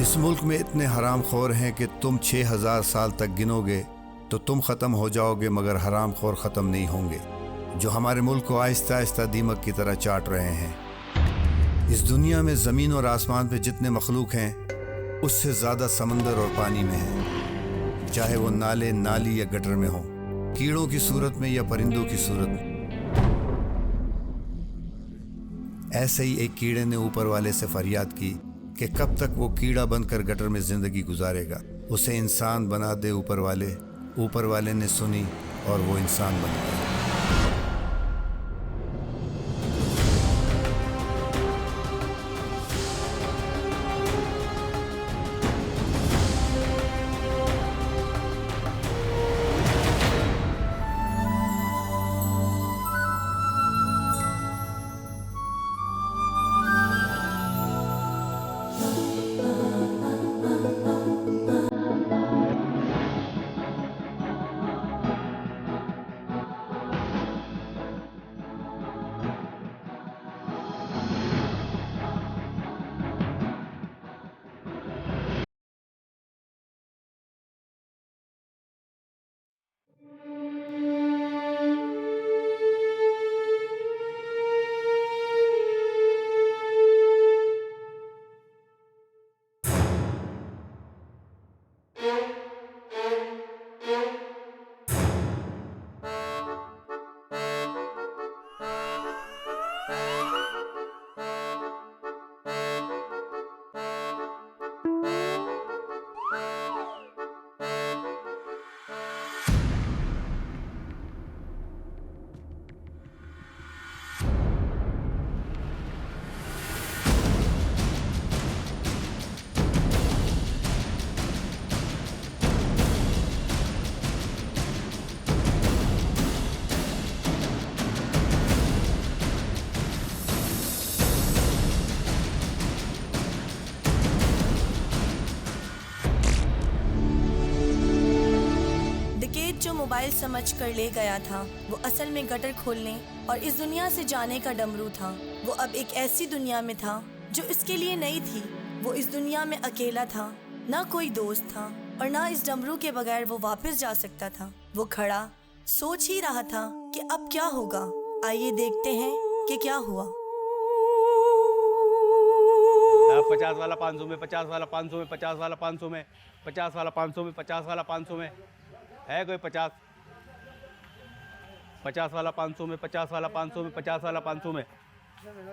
इस मुल्क में इतने हराम खोर हैं कि तुम 6000 साल तक गिनोगे तो तुम ख़त्म हो जाओगे, मगर हराम खोर ख़त्म नहीं होंगे, जो हमारे मुल्क को आहिस्ता आहिस्ता दीमक की तरह चाट रहे हैं। इस दुनिया में ज़मीन और आसमान पे जितने मखलूक हैं, उससे ज़्यादा समंदर और पानी में है, चाहे वो नाले, नाली या गटर में हो, कीड़ों की सूरत में या परिंदों की सूरत में। ऐसे ही एक कीड़े ने ऊपर वाले से फरियाद की कि कब तक वो कीड़ा बनकर गटर में ज़िंदगी गुजारेगा, उसे इंसान बना दे ऊपर वाले। ऊपर वाले ने सुनी और वो इंसान बन गया। जो मोबाइल समझ कर ले गया था, वो असल में गटर खोलने और इस दुनिया से जाने का डमरू था। वो अब एक ऐसी दुनिया में था जो इसके लिए नई थी। वो इस दुनिया में अकेला था, ना कोई दोस्त था और ना इस डमरू के बगैर वो वापस जा सकता था। वो खड़ा सोच ही रहा था कि अब क्या होगा। आइए देखते हैं कि क्या हुआ। 50 वाला 500 में, 50 वाला 500 में, 50 वाला 500 में, 50 वाला 500 में, 50 वाला 500 में है कोई 50? 50 वाला 500 में, 50 वाला 500 में, 50 वाला 500 में,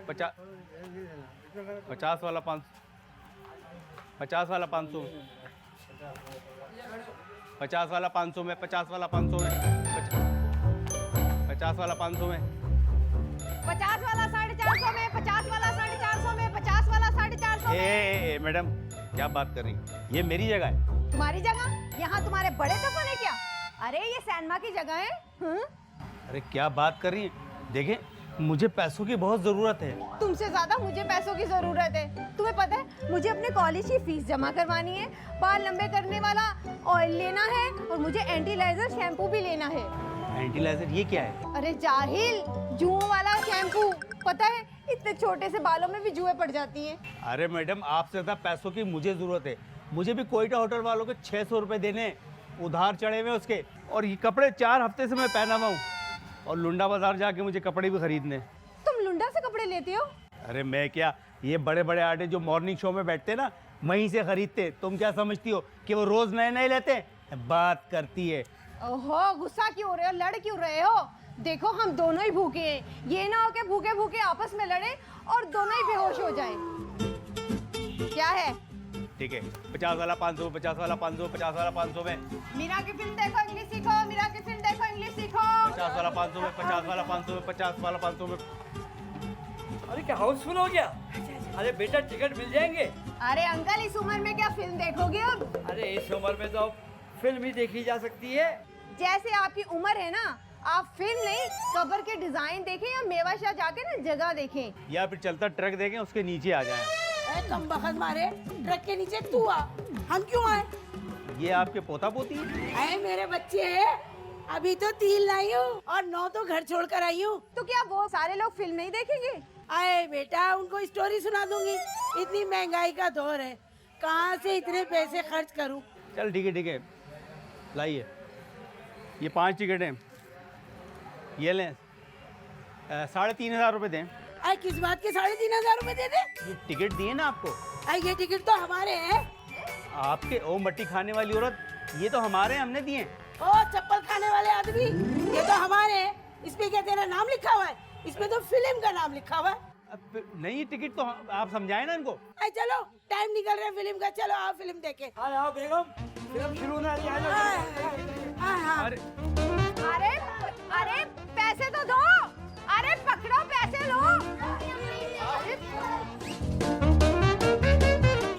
50 वाला 500 में, 50 वाला 500 में, 50 वाला 500 में, 50 वाला 500 में, 50 वाला 500 में, 50 वाला 450 में, 50 वाला 450 में, 50 वाला 450 में। मैडम क्या बात कर रही? ये मेरी जगह है। तुम्हारी जगह? यहाँ तुम्हारे बड़े दफन है क्या? अरे ये सैनमा की जगह है। अरे क्या बात कर रही है? देखें, मुझे पैसों की बहुत जरूरत है। तुमसे ज्यादा मुझे पैसों की जरूरत है। तुम्हें पता है मुझे अपने कॉलेज की फीस जमा करवानी है, बाल लंबे करने वाला ऑयल लेना है और मुझे एंटीलाइजर शैम्पू भी लेना है। एंटीलाइजर ये क्या है? अरे जाहिल, जुओं वाला शैम्पू। पता है इतने छोटे से बालों में भी जुएं पड़ जाती हैं। अरे मैडम, आपसे ज्यादा पैसों की मुझे जरूरत है। मुझे भी कोयटा होटल वालों के 600 रुपए देने, उधार चढ़े हुए उसके, और ये कपड़े 4 हफ्ते से मैं पहना हुआ हूँ, और लुंडा बाजार जाके मुझे कपड़े भी खरीदने। तुम लुंडा से कपड़े लेते हो? अरे मैं क्या, ये बड़े बड़े आर्टिस्ट जो मॉर्निंग शो में बैठते ना, वहीं से खरीदते। तुम क्या समझती हो कि वो रोज नए नए लेते? बात करती है। ओहो, गुस्सा क्यों हो रहे हो, लड़ क्यों रहे हो? देखो हम दोनों ही भूखे हैं, ये ना हो कि भूखे भूखे आपस में लड़े और दोनों ही बेहोश हो जाएं। क्या है? ठीक है, 50 वाला 500, 50 वाला 500, 50 वाला 500 में। मीरा की फिल्म देखो, इंग्लिश सीखो। मीरा की फिल्म देखो, इंग्लिश सीखो। 50 वाला 500 में, 50 वाला 500 में, 50 वाला 500 में। अरे क्या हाउसफुल हो गया? अरे बेटा टिकट मिल जाएंगे। अरे अंकल, इस उम्र में क्या फिल्म देखोगे अब? अरे इस उम्र में तो फिल्म ही देखी जा सकती है। जैसे आपकी उम्र है ना, आप फिल्म नहीं कब्र के डिजाइन देखें या मेवाशाह जाके ना जगह देखें, या फिर चलता ट्रक देखें, उसके नीचे आ जाएं। कम बखत मारे, ट्रक के नीचे तू आ, हम क्यों आए? ये आपके पोता पोती है? आए मेरे बच्चे हैं, अभी तो 3 लाई हूँ और 9 तो घर छोड़ कर आई हूँ। तो क्या वो सारे लोग फिल्म नहीं देखेंगे? आए बेटा, उनको स्टोरी सुना दूंगी। इतनी महंगाई का दौर है, कहाँ से इतने पैसे खर्च करूं? चल ठीक है लाइए, ये 5 टिकट हैं, ये लें। 3,500 रुपये दें। आई किस बात के 3,500 रुपए दे दे? ये टिकट दिए ना आपको। आई ये टिकट तो हमारे हैं। आपके ओ मट्टी खाने वाली औरत, ये तो हमारे हैं, हमने दिए हैं। ओ चप्पल खाने वाले आदमी, ये तो हमारे हैं। इसमें क्या तेरा नाम लिखा हुआ है? इसमें तो फिल्म का नाम लिखा हुआ है। नहीं, ये टिकट तो आप समझाए ना इनको। आई चलो, टाइम निकल रहा है फिल्म का, चलो आओ फिल्म देखे। आओ बेगम, फिल्म शुरू होने वाली है, आ जाओ। अरे अरे अरे पैसे तो दो, अरे पकड़ो पैसे लो।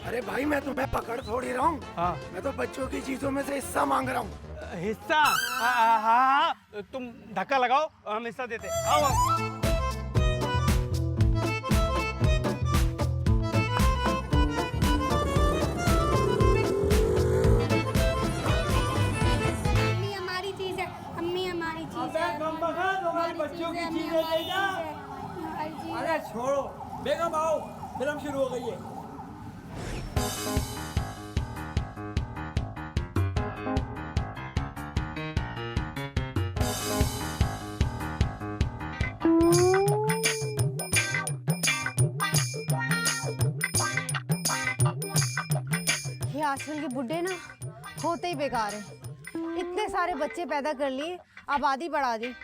अरे भाई मैं तुम्हें पकड़ थोड़ी रहा हूँ। हाँ। मैं तो बच्चों की चीजों में से हिस्सा मांग रहा हूँ। हिस्सा? हाँ, तुम धक्का लगाओ, हम हिस्सा देते। आओ आओ। अम्मी हमारी चीज है, अम्मी हमारी चीज है, कम बखत, हमारे बच्चों की अम्मी चीजें हमारी ले जा। चीज है, हमारी चीज है। अरे छोड़ो बेगम, आओ, फिल्म शुरू हो गई है। ये आजकल के बुड्ढे ना होते ही बेकार है। इतने सारे बच्चे पैदा कर लिए, आबादी बढ़ा दी,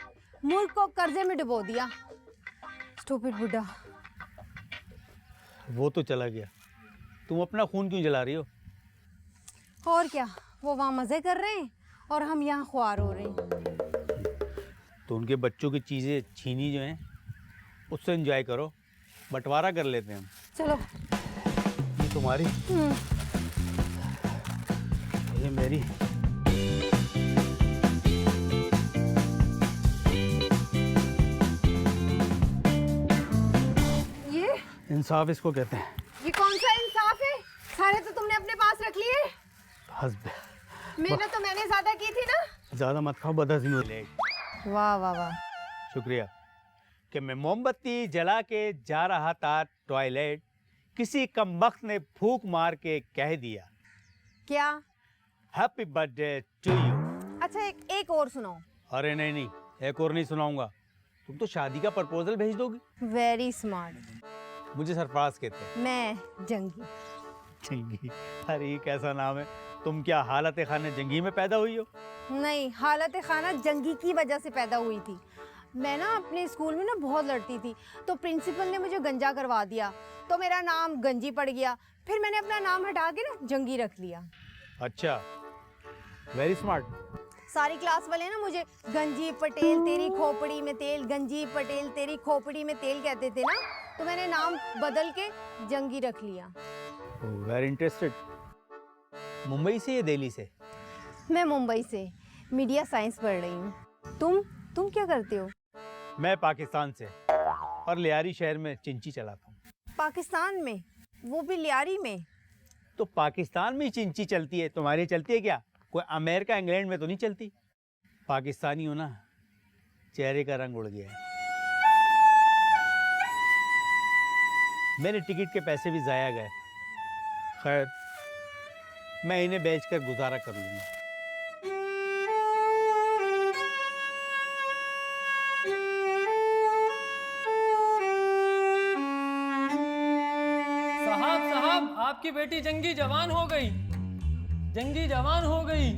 मुल्क को कर्जे में डुबो दिया। स्टूपिड बुड्ढा। वो तो चला गया, तुम अपना खून क्यों जला रही हो? और क्या, वो वहाँ मजे कर रहे हैं और हम यहाँ ख्वार हो रहे हैं। तो उनके बच्चों की चीज़ें छीनी जो हैं, उससे एंजॉय करो, बंटवारा कर लेते हैं हम। चलो। ये तुम्हारी, ये मेरी। ये इंसाफ इसको कहते हैं। ये कौन सा इंसाफ है? सारे तो तुमने अपने पास रख लिए। हस्ब, मेहनत तो मैंने ज्यादा की थी ना। ज़्यादा मत खाओ, बदहज़मी हो जाएगी। वाह वाह वाह। शुक्रिया कि मैं मोमबत्ती जला के जा रहा था टॉयलेट, किसी कमबख्त ने फूंक मार के कह दिया, क्या? Happy birthday to you. अच्छा एक और सुनाओ। अरे नहीं, एक और नहीं सुनाऊंगा। तुम तो शादी का प्रपोजल भेज दोगी। Very smart. मुझे सरफराज कहते हैं। मैं जंगी। जंगी? अरे ये कैसा नाम है? तुम क्या हालत खाने जंगी में पैदा हुई हो? नहीं, हालत खाना जंगी की वजह से पैदा हुई थी। मैं ना अपने स्कूल में ना बहुत लड़ती थी, तो प्रिंसिपल ने मुझे गंजा करवा दिया, तो मेरा नाम गंजी पड़ गया। फिर मैंने अपना नाम हटा के ना जंगी रख लिया। अच्छा, वेरी स्मार्ट। सारी क्लास वाले ना मुझे गंजी पटेल तेरी खोपड़ी में तेल, गंजी पटेल तेरी खोपड़ी में तेल कहते थे ना, तो मैंने नाम बदल के जंगी रख लिया। Very interested. मुंबई से या दिल्ली से? मैं मुंबई से मीडिया साइंस पढ़ रही हूँ। तुम क्या करते हो? मैं पाकिस्तान से, और लियारी शहर में चिंची चलाता हूँ। पाकिस्तान में? वो भी लियारी में? तो पाकिस्तान में ही चिंची चलती है, तुम्हारी चलती है क्या? कोई अमेरिका इंग्लैंड में तो नहीं चलती। पाकिस्तानी हो ना, चेहरे का रंग उड़ गया है। मेरे टिकट के पैसे भी जाया गए। खैर, मैं इन्हें बेचकर गुजारा कर लूंगा। साहब, आपकी बेटी जंगी जवान हो गई। जंगी जवान हो गई।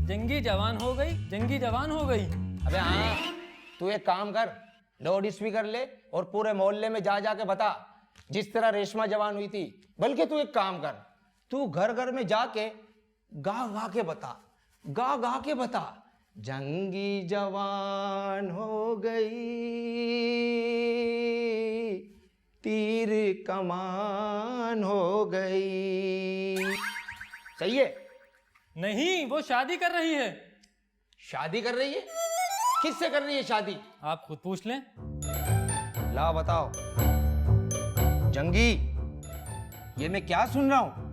जंगी जवान हो गई। जंगी जवान हो गई। अबे हाँ, तू एक काम कर, लाउड स्पीकर ले और पूरे मोहल्ले में जा के बता, जिस तरह रेशमा जवान हुई थी। बल्कि तू एक काम कर, तू घर घर में जाके गा के बता, गा के बता, जंगी जवान हो गई, तीर कमान हो गई। सही है? नहीं, वो शादी कर रही है। शादी कर रही है? किससे कर रही है शादी? आप खुद पूछ लें। ला बताओ। जंगी, ये मैं क्या सुन रहा हूँ?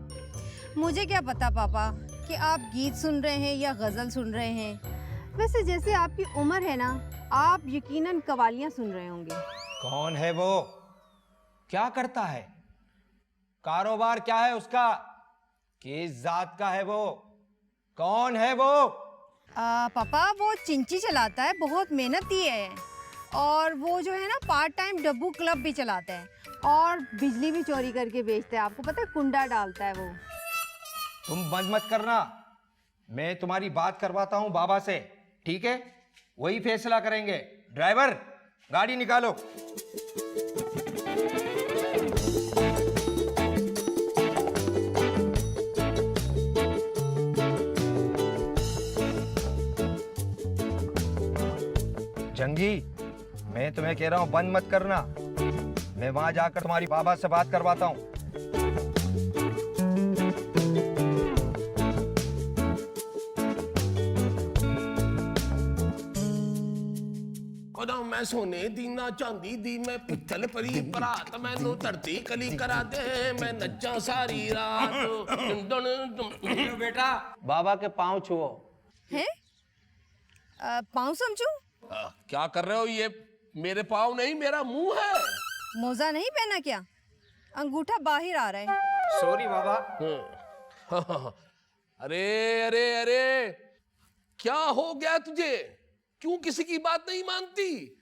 मुझे क्या पता पापा कि आप गीत सुन रहे हैं या गजल सुन रहे हैं। वैसे जैसे आपकी उम्र है ना, आप यकीनन कवालियां सुन रहे होंगे। कौन है वो? क्या करता है? कारोबार क्या है उसका? किस जात का है वो? कौन है वो? पापा वो चिंची चलाता है, बहुत मेहनती है। और वो जो है ना पार्ट टाइम डब्बू क्लब भी चलाता है और बिजली भी चोरी करके बेचता है। आपको पता है, कुंडा डालता है वो। तुम बंद मत करना, मैं तुम्हारी बात करवाता हूँ बाबा से, ठीक है? वही फैसला करेंगे। ड्राइवर, गाड़ी निकालो। जंगी, मैं तुम्हें कह रहा हूं बंद मत करना, मैं वहां जाकर तुम्हारी बाबा से बात करवाता हूं। मैं सोने दीना चांदी दी, मैं पित्तल परी परात, मैनू धरती कली करा दे, मैं नच्चा सारी रात। बेटा, बाबा के पांव छुओ। हैं? पाँव समझू? क्या कर रहे हो? ये मेरे पाँव नहीं, मेरा मुंह है। मोजा नहीं पहना क्या? अंगूठा बाहर आ रहा है। सॉरी बाबा। अरे अरे अरे, क्या हो गया तुझे? क्यों किसी की बात नहीं मानती?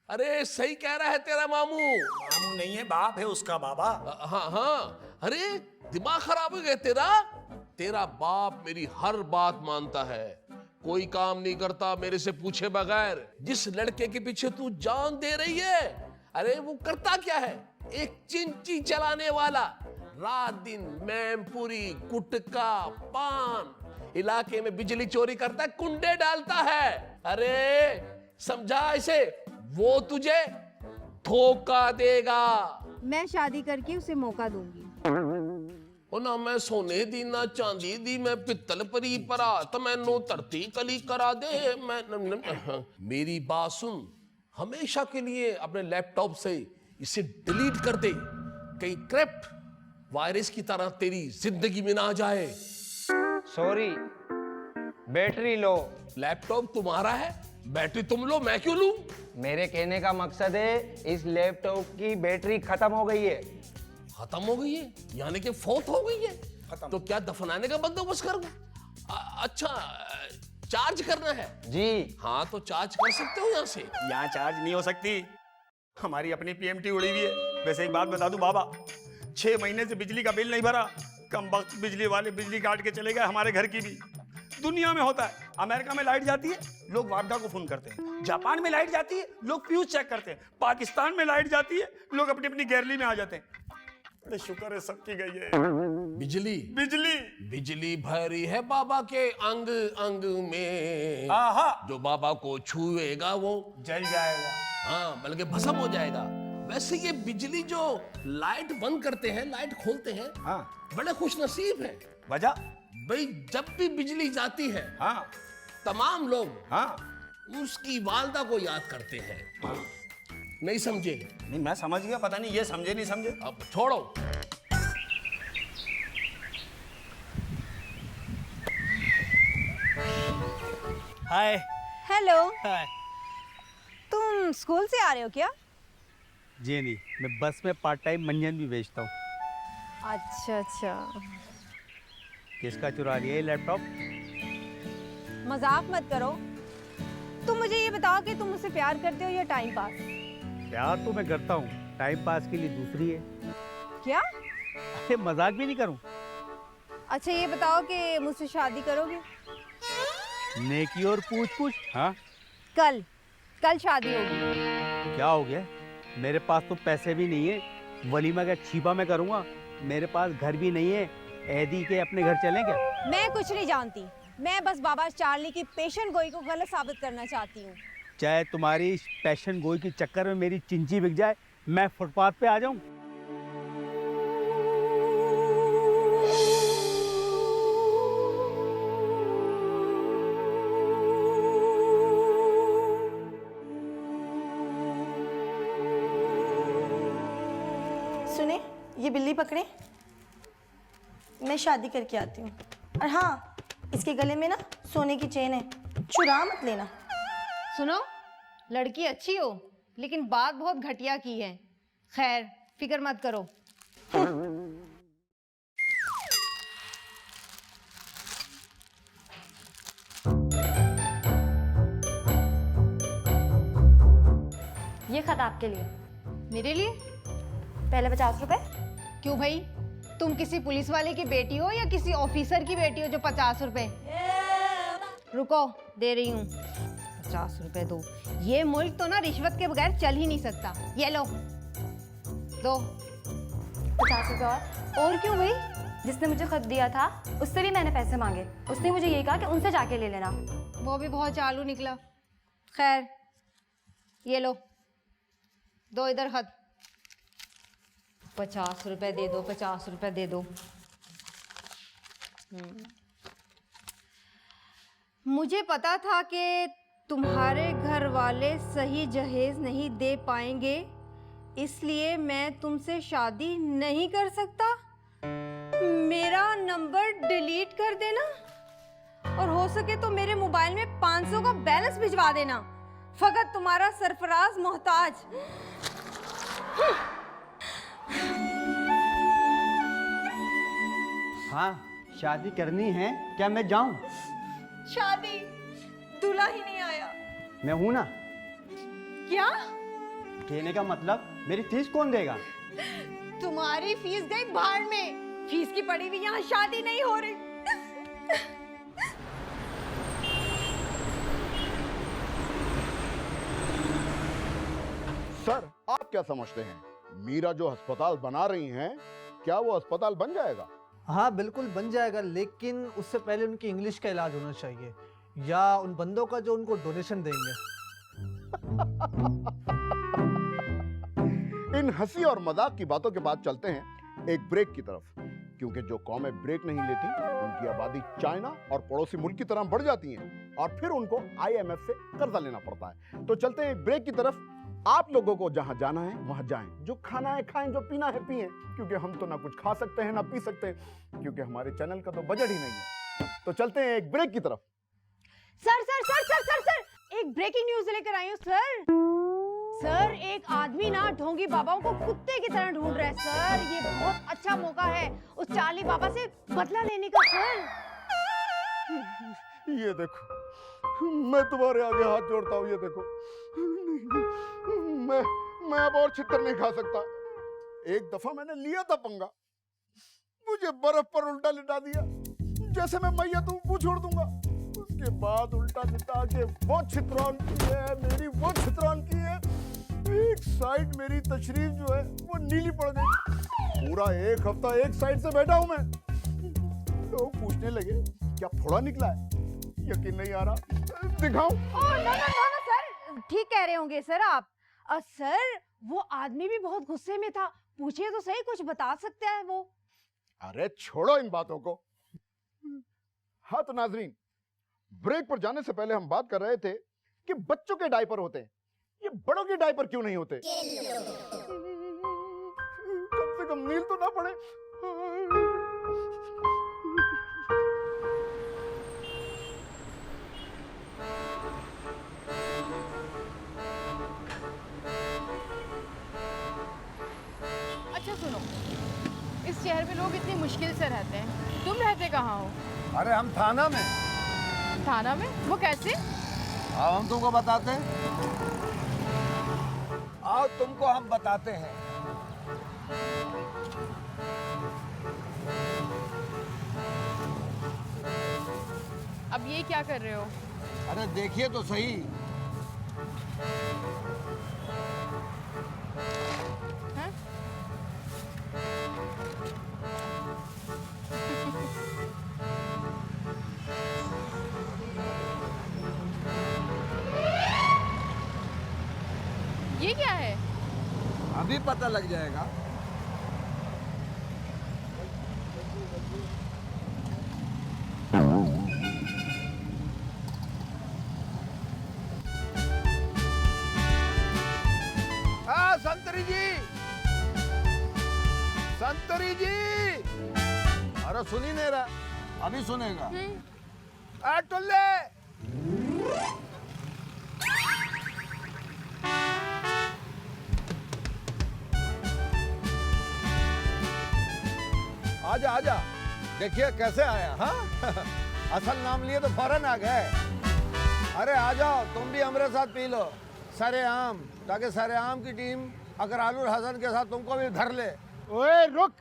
अरे सही कह रहा है तेरा मामू। मामू नहीं है, बाप है उसका बाबा। हाँ हाँ, अरे दिमाग खराब हो गया तेरा। तेरा बाप मेरी हर बात मानता है, कोई काम नहीं करता मेरे से पूछे बगैर। जिस लड़के के पीछे तू जान दे रही है, अरे वो करता क्या है? एक चिंची चलाने वाला, रात दिन मैमपुरी, गुटखा, पान, इलाके में बिजली चोरी करता है, कुंडे डालता है। अरे समझा इसे, वो तुझे धोखा देगा। मैं शादी करके उसे मौका दूंगी। ओ ना मैं सोने दी ना चांदी दी, मैं पित्तल परी परात, मैनू धरती कली करा दे। मेरी बात सुन, हमेशा के लिए अपने लैपटॉप से इसे डिलीट कर दे, कहीं क्रिप्ट वायरस की तरह तेरी जिंदगी में ना आ जाए। Sorry, battery low. लैपटॉप तुम्हारा है, बैटरी तुम लो, मैं क्यों लूं? मेरे कहने का मकसद है, इस लैपटॉप की बैटरी खत्म हो गई है। खत्म हो गई है यानी कि फौत हो गई है? तो क्या दफनाने का बंदोबस्त करूं? अच्छा, चार्ज करना है? जी हाँ, तो चार्ज कर सकते हो यहाँ से। यहाँ चार्ज नहीं हो सकती, हमारी अपनी पीएमटी उड़ी हुई है। वैसे एक बात बता दूं बाबा, 6 महीने से बिजली का बिल नहीं भरा, कम वक्त बिजली वाले बिजली काट के चले गए। हमारे घर की भी दुनिया में होता है। अमेरिका में लाइट जाती है, लोग वापडा को फोन करते हैं। जापान में लाइट जाती है, लोग फ्यूज चेक करते हैं। पाकिस्तान में लाइट जाती है, लोग अपनी अपनी गैलरी में आ जाते हैं। बड़े शुक्र है सबकी गई है बिजली। बिजली बिजली भरी है बाबा के अंग अंग में, जो बाबा को छुएगा वो जल जाएगा। हाँ, बल्कि भस्म हो जाएगा। वैसे ये बिजली जो लाइट बंद करते हैं, लाइट खोलते हैं, हाँ, बड़े खुशनसीब हैं। वजह? भाई जब भी बिजली जाती है, हाँ, तमाम लोग हाँ, उसकी वालदा को याद करते हैं। नहीं समझे? नहीं मैं समझ गया, पता नहीं ये समझे नहीं समझे। अब छोड़ो। हाय। हेलो, हाय। तुम स्कूल से आ रहे हो क्या? जी नहीं, मैं बस में पार्ट टाइम मंजन भी बेचता हूँ। अच्छा अच्छा, किसका चुरा लिया ये लैपटॉप? मजाक मत करो। तुम मुझे ये बताओ कि तुम मुझसे प्यार करते हो या टाइम पास? प्यार तो मैं करता हूँ, टाइम पास के लिए दूसरी है। क्या? अरे मजाक भी नहीं करूँ। अच्छा ये बताओ कि मुझसे शादी करोगे? नेकी और पूछ पूछ। हाँ, कल कल शादी होगी। क्या हो गया? मेरे पास तो पैसे भी नहीं है, वलीमा का छिपा मैं करूँगा। मेरे पास घर भी नहीं है, ऐदी के अपने घर चलें क्या? मैं कुछ नहीं जानती, मैं बस बाबा चार्ली की पेशेंट गोई को गलत साबित करना चाहती हूँ। चाहे तुम्हारी पैशन गोई के चक्कर में मेरी चिंची बिक जाए, मैं फुटपाथ पे आ जाऊं। सुने, ये बिल्ली पकड़े, मैं शादी करके आती हूँ। और हाँ, इसके गले में ना सोने की चेन है, चुरा मत लेना। सुनो, लड़की अच्छी हो लेकिन बात बहुत घटिया की है। खैर फिक्र मत करो। ये खत आपके लिए। मेरे लिए? पहले 50 रुपए। क्यों भाई, तुम किसी पुलिस वाले की बेटी हो या किसी ऑफिसर की बेटी हो जो 50 रुपए? रुको, दे रही हूँ। 50 रुपए दो। ये मुल्क तो ना रिश्वत के बगैर चल ही नहीं सकता। ये लो, दो। 50 रुपए और क्यों भाई? जिसने मुझे खत दिया था उससे भी मैंने पैसे मांगे। उसने मुझे यही कहा कि उनसे जाके ले लेना। वो भी बहुत चालू निकला। खैर, ये लो, दो इधर खत। 50 रुपए दे दो, 50 रुपए दे दो। मुझे पता था कि तुम्हारे घर वाले सही जहेज नहीं दे पाएंगे, इसलिए मैं तुमसे शादी नहीं कर सकता। मेरा नंबर डिलीट कर देना और हो सके तो मेरे मोबाइल में 500 का बैलेंस भिजवा देना। फकत तुम्हारा सरफराज मोहताज। हाँ, शादी करनी है, क्या मैं जाऊं? शादी? दूल्हा ही नहीं आया। मैं हूं ना। क्या कहने का मतलब, मेरी फीस कौन देगा? तुम्हारी फीस गई बाहर में, फीस की पड़ी हुई यहाँ शादी नहीं हो रही। सर, आप क्या समझते हैं, मीरा जो अस्पताल बना रही हैं, क्या वो अस्पताल बन जाएगा? हाँ बिल्कुल बन जाएगा, लेकिन उससे पहले उनकी इंग्लिश का इलाज होना चाहिए, या उन बंदों का जो उनको डोनेशन देंगे। इन हंसी और मजाक की बातों के बाद चलते हैं एक ब्रेक की तरफ, क्योंकि जो कौमें ब्रेक नहीं लेती उनकी आबादी चाइना और पड़ोसी मुल्क की तरह बढ़ जाती हैं और फिर उनको IMF से कर्जा लेना पड़ता है। तो चलते हैं एक ब्रेक की तरफ। आप लोगों को जहां जाना है वहां जाएं, जो खाना है खाएं, जो पीना है पिएं, क्योंकि हम तो ना कुछ खा सकते हैं ना पी सकते हैं, क्योंकि हमारे चैनल का तो बजट ही नहीं है। तो चलते हैं एक ब्रेक की तरफ। Sir sir sir sir sir sir, एक ब्रेकिंग न्यूज लेकर आई हूँ सर। सर, एक आदमी ना ढोंगी बाबाओं को कुत्ते की तरह ढूंढ रहा है सर। ये बहुत अच्छा मौका है उस चार्ली बाबा से बदला लेने का सर। ये देखो, मैं तुम्हारे आगे हाथ जोड़ता हूँ। ये देखो, मैं अब और छितर नहीं खा सकता। एक दफा मैंने लिया था पंगा, मुझे बर्फ पर उल्टा लिटा दिया, जैसे मैं मैया तुमको छोड़ दूंगा। उसके बाद उल्टा लिटा के वो छितरान की है मेरी, वो छितरान की है। एक साइड मेरी तशरीफ जो है वो नीली पड़ गई। पूरा एक हफ्ता एक साइड से बैठा हूं मैं। लोग पूछने लगे क्या फोड़ा निकला है, यकीन नहीं आ रहा। दिखाऊं? ना सर, ठीक कह रहे होंगे सर आप। सर, वो आदमी भी बहुत गुस्से में था, पूछिए तो सही, कुछ बता सकता है वो। अरे छोड़ो इन बातों को। हाँ तो नाजरीन, ब्रेक पर जाने से पहले हम बात कर रहे थे कि बच्चों के डायपर होते हैं, ये बड़ों के डायपर क्यों नहीं होते? कम से कम नील तो ना पड़े। अच्छा सुनो, इस शहर में लोग इतनी मुश्किल से रहते हैं, तुम रहते कहाँ हो? अरे हम थाना में। थाना में? वो कैसे? आओ हम तुमको बताते हैं। आओ तुमको हम बताते हैं। अब ये क्या कर रहे हो? अरे देखिए तो सही। हैं? ये क्या है? अभी पता लग जाएगा। संतरी जी, संतरी जी, अरे सुन ही नहीं रहा, अभी सुनेगा। टुल्ले, आजा आजा, देखिए कैसे आया। हाँ असल नाम लिए तो फौरन आ गए। अरे आ जाओ, तुम भी हमारे साथ पी लो। सरेआम, ताकि सरेआम की टीम अगर आलूर हसन के साथ तुमको भी धर ले। ओए रुक,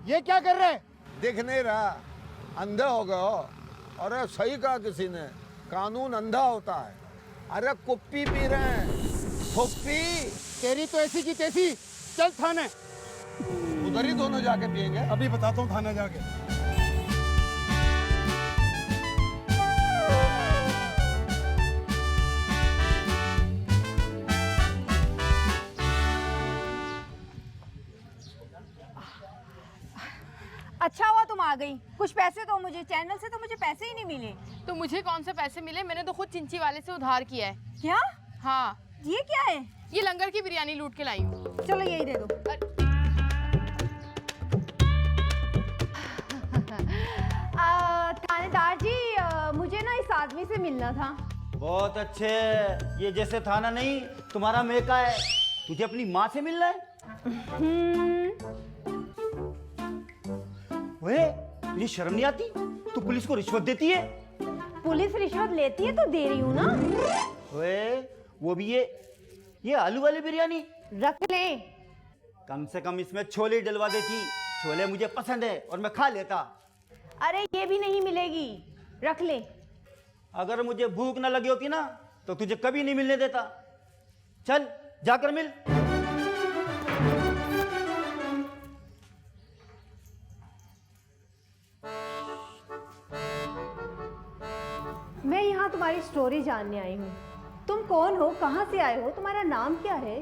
ये क्या कर रहे? दिख नहीं रहा, अंधे हो गए हो। अरे सही कहा किसी ने, कानून अंधा होता है। अरे कुप्पी पी रहे हैं, फुप्पी। तेरी तो ऐसी की तैसी, चल थाने। उधर ही दोनों जाके पियेंगे। अभी बताता हूँ थाने जाके। अच्छा हुआ तुम आ गई। कुछ पैसे दो मुझे, चैनल से तो मुझे पैसे ही नहीं मिले। तो मुझे कौन से पैसे मिले, मैंने तो खुद चिंची वाले से उधार किया है। क्या? हाँ। ये क्या है? ये लंगर की बिरयानी लूट के लाई हूँ। चलो यही दे दो। थानेदार जी, मुझे ना इस आदमी से मिलना था। बहुत अच्छे, ये जैसे थाना नहीं तुम्हारा मेका है। तुझे अपनी माँ से मिलना है? वे, तुझे शर्म नहीं आती? तू पुलिस को रिश्वत देती है? पुलिस रिश्वत लेती है तो दे रही हूँ ना। वे, वो भी ये आलू वाली बिरयानी रख ले। कम से कम इसमें छोले डलवा देती। छोले मुझे पसंद है और मैं खा लेता। अरे ये भी नहीं मिलेगी, रख ले। अगर मुझे भूख ना लगी होती ना तो तुझे कभी नहीं मिलने देता। चल जाकर मिल। मैं यहाँ तुम्हारी स्टोरी जानने आई हूँ। तुम कौन हो, कहाँ से आए हो, तुम्हारा नाम क्या है?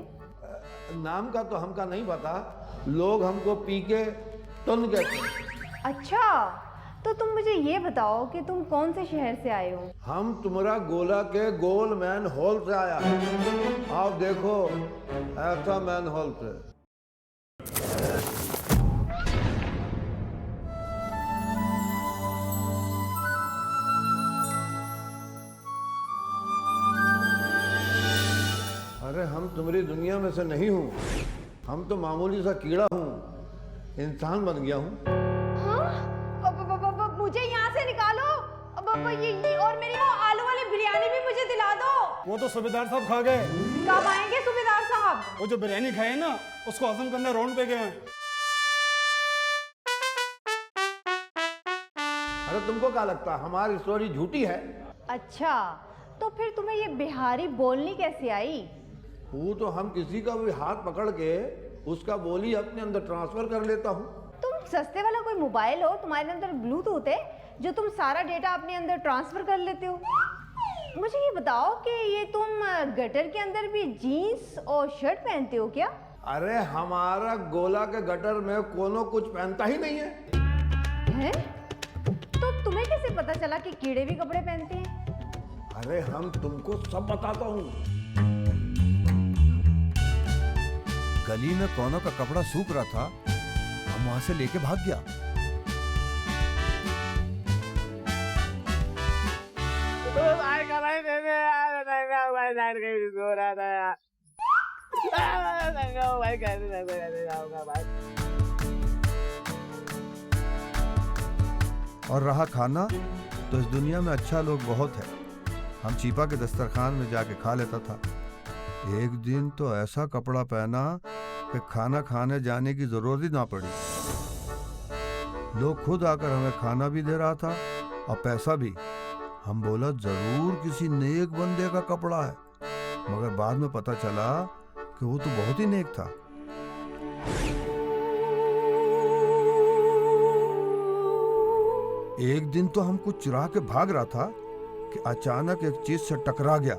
नाम का तो हमका नहीं पता, लोग हमको पी के तुन कहते हैं। अच्छा, तो तुम मुझे ये बताओ कि तुम कौन से शहर से आए हो? हम तुम्हारा गोला के गोल मैन हॉल से आया है। आप देखो, ऐसा मैन हॉल से। अरे हम तुम्हारी दुनिया में से नहीं हूँ, हम तो मामूली सा कीड़ा हूँ, इंसान बन गया हूँ। मुझे यहाँ से निकालो। ये और मेरी वो आलू वाली बिरयानी भी मुझे दिला दो। वो तो सूबेदार साहब खा गए। कब आएंगे सूबेदार साहब? वो जो बिरयानी खाए ना, उसको हजम करने राउंड पे गए हैं। अरे तुमको क्या लगता है हमारी स्टोरी झूठी है? अच्छा, तो फिर तुम्हें ये बिहारी बोलनी कैसे आई? वो तो हम किसी का भी हाथ पकड़ के उसका बोली अपने अंदर ट्रांसफर कर लेता हूँ। तुम सस्ते वाला कोई मोबाइल हो, तुम्हारे अंदर ब्लूटूथ है जो तुम सारा डेटा अपने अंदर ट्रांसफर कर लेते हो। मुझे ये बताओ कि ये तुम गटर के अंदर भी जीन्स और शर्ट पहनते हो क्या? अरे हमारा गोला के गटर में कोनो कुछ पहनता ही नहीं है। हैं? तो तुम्हें कैसे पता चला कि कीड़े भी कपड़े पहनते हैं? अरे हम तुमको सब बताता हूँ। गली में कोनो का कपड़ा सूख रहा था, हम वहां से लेके भाग गया। और रहा खाना, तो इस दुनिया में अच्छा लोग बहुत है। हम चीपा के दस्तरखान में जाके खा लेता था। एक दिन तो ऐसा कपड़ा पहना कि खाना खाने जाने की जरूरत ही ना पड़ी। लोग खुद आकर हमें खाना भी दे रहा था और पैसा भी। हम बोला जरूर किसी नेक बंदे का कपड़ा है, मगर बाद में पता चला कि वो तो बहुत ही नेक था। एक दिन तो हम कुछ चुरा के भाग रहा था कि अचानक एक चीज से टकरा गया।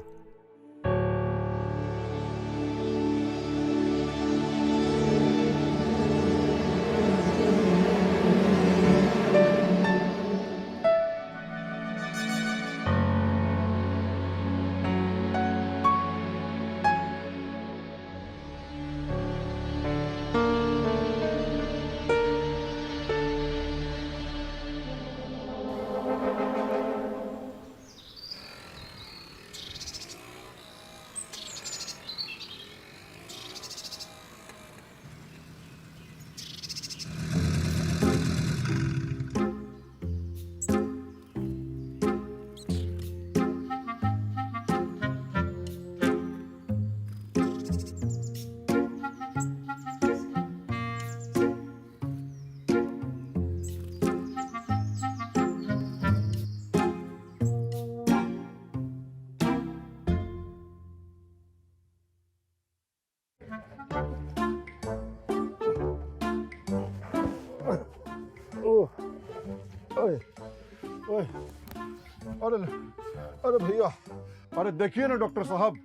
ओए ओए अरे अरे भैया, अरे देखिए ना डॉक्टर साहब,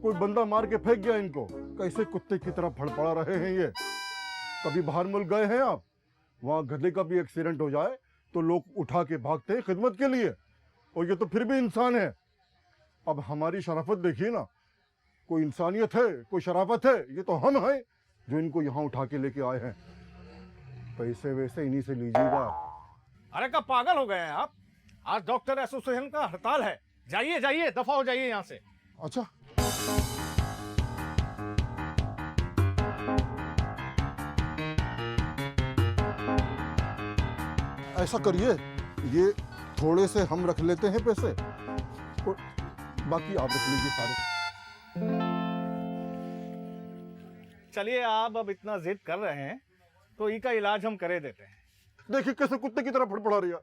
कोई बंदा मार के फेंक गया इनको। कैसे कुत्ते की तरह फड़फड़ा रहे हैं ये। कभी बाहर मुल्क गए हैं आप? वहाँ गधे का भी एक्सीडेंट हो जाए तो लोग उठा के भागते हैं खिदमत के लिए, और ये तो फिर भी इंसान है। अब हमारी शराफत देखिए ना, कोई इंसानियत है, कोई शराफत है? ये तो हम हैं जो इनको यहाँ उठा के लेके आए हैं। पैसे वैसे इन्हीं से लीजिएगा। अरे कब पागल हो गए हैं आप? आज डॉक्टर एसोसिएशन का हड़ताल है। जाइए जाइए, दफा हो जाइए यहाँ से। अच्छा, ऐसा करिए, ये थोड़े से हम रख लेते हैं पैसे, और बाकी आप रख लीजिए सारे। चलिए, आप अब इतना जिद कर रहे हैं तो इसका इलाज हम करे देते हैं। देखिए कैसे कुत्ते की तरह फड़फड़ा रही है।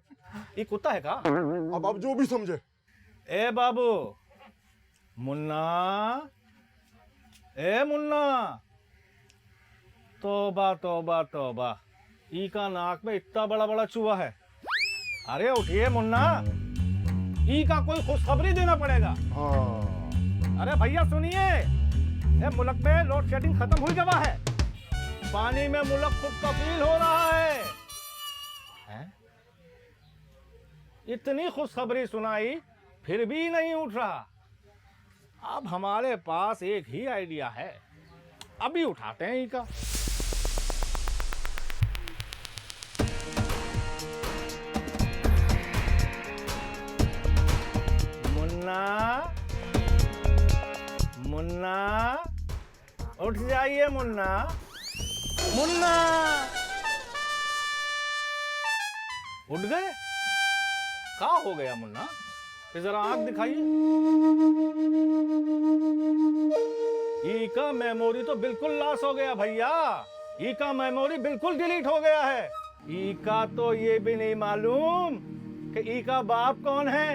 ये कुत्ता है का? अब आप जो भी समझे। ए बाबू, मुन्ना, ए मुन्ना, तौबा तौबा तौबा, ई का नाक में इतना बड़ा बड़ा चूहा है। अरे उठिए मुन्ना, ई का कोई खुशखबरी देना पड़ेगा। अरे भैया सुनिए, मुल्क में लोड शेडिंग खत्म हुई गवा है। पानी में मुल्क खुद कफील हो रहा है। इतनी खुशखबरी सुनाई फिर भी नहीं उठ रहा। अब हमारे पास एक ही आइडिया है, अभी उठाते हैं इनका। मुन्ना, मुन्ना, उठ जाइए मुन्ना, मुन्ना। उठ गए? क्या हो गया मुन्ना? ये जरा आंख दिखाइए। ई का मेमोरी तो बिल्कुल लॉस हो गया भैया। ई का मेमोरी बिल्कुल डिलीट हो गया है। ई का तो ये भी नहीं मालूम कि ई का बाप कौन है।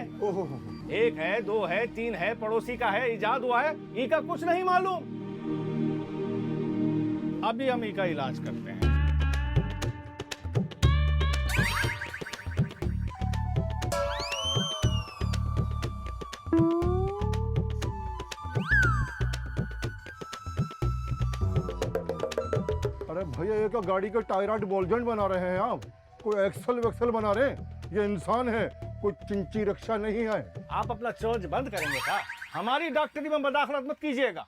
एक है, दो है, तीन है, पड़ोसी का है, इजाद हुआ है। ई का कुछ नहीं मालूम। अभी हम ई का इलाज करते हैं। अरे भैया, ये क्या गाड़ी का टायराइड बोलजेंट बना रहे हैं आप? कोई एक्सल वेक्सल बना रहे हैं? ये इंसान है, कोई चिंची रक्षा नहीं है। आप अपना चर्च बंद करेंगे क्या? हमारी डॉक्टरी में मदाखलत मत कीजिएगा।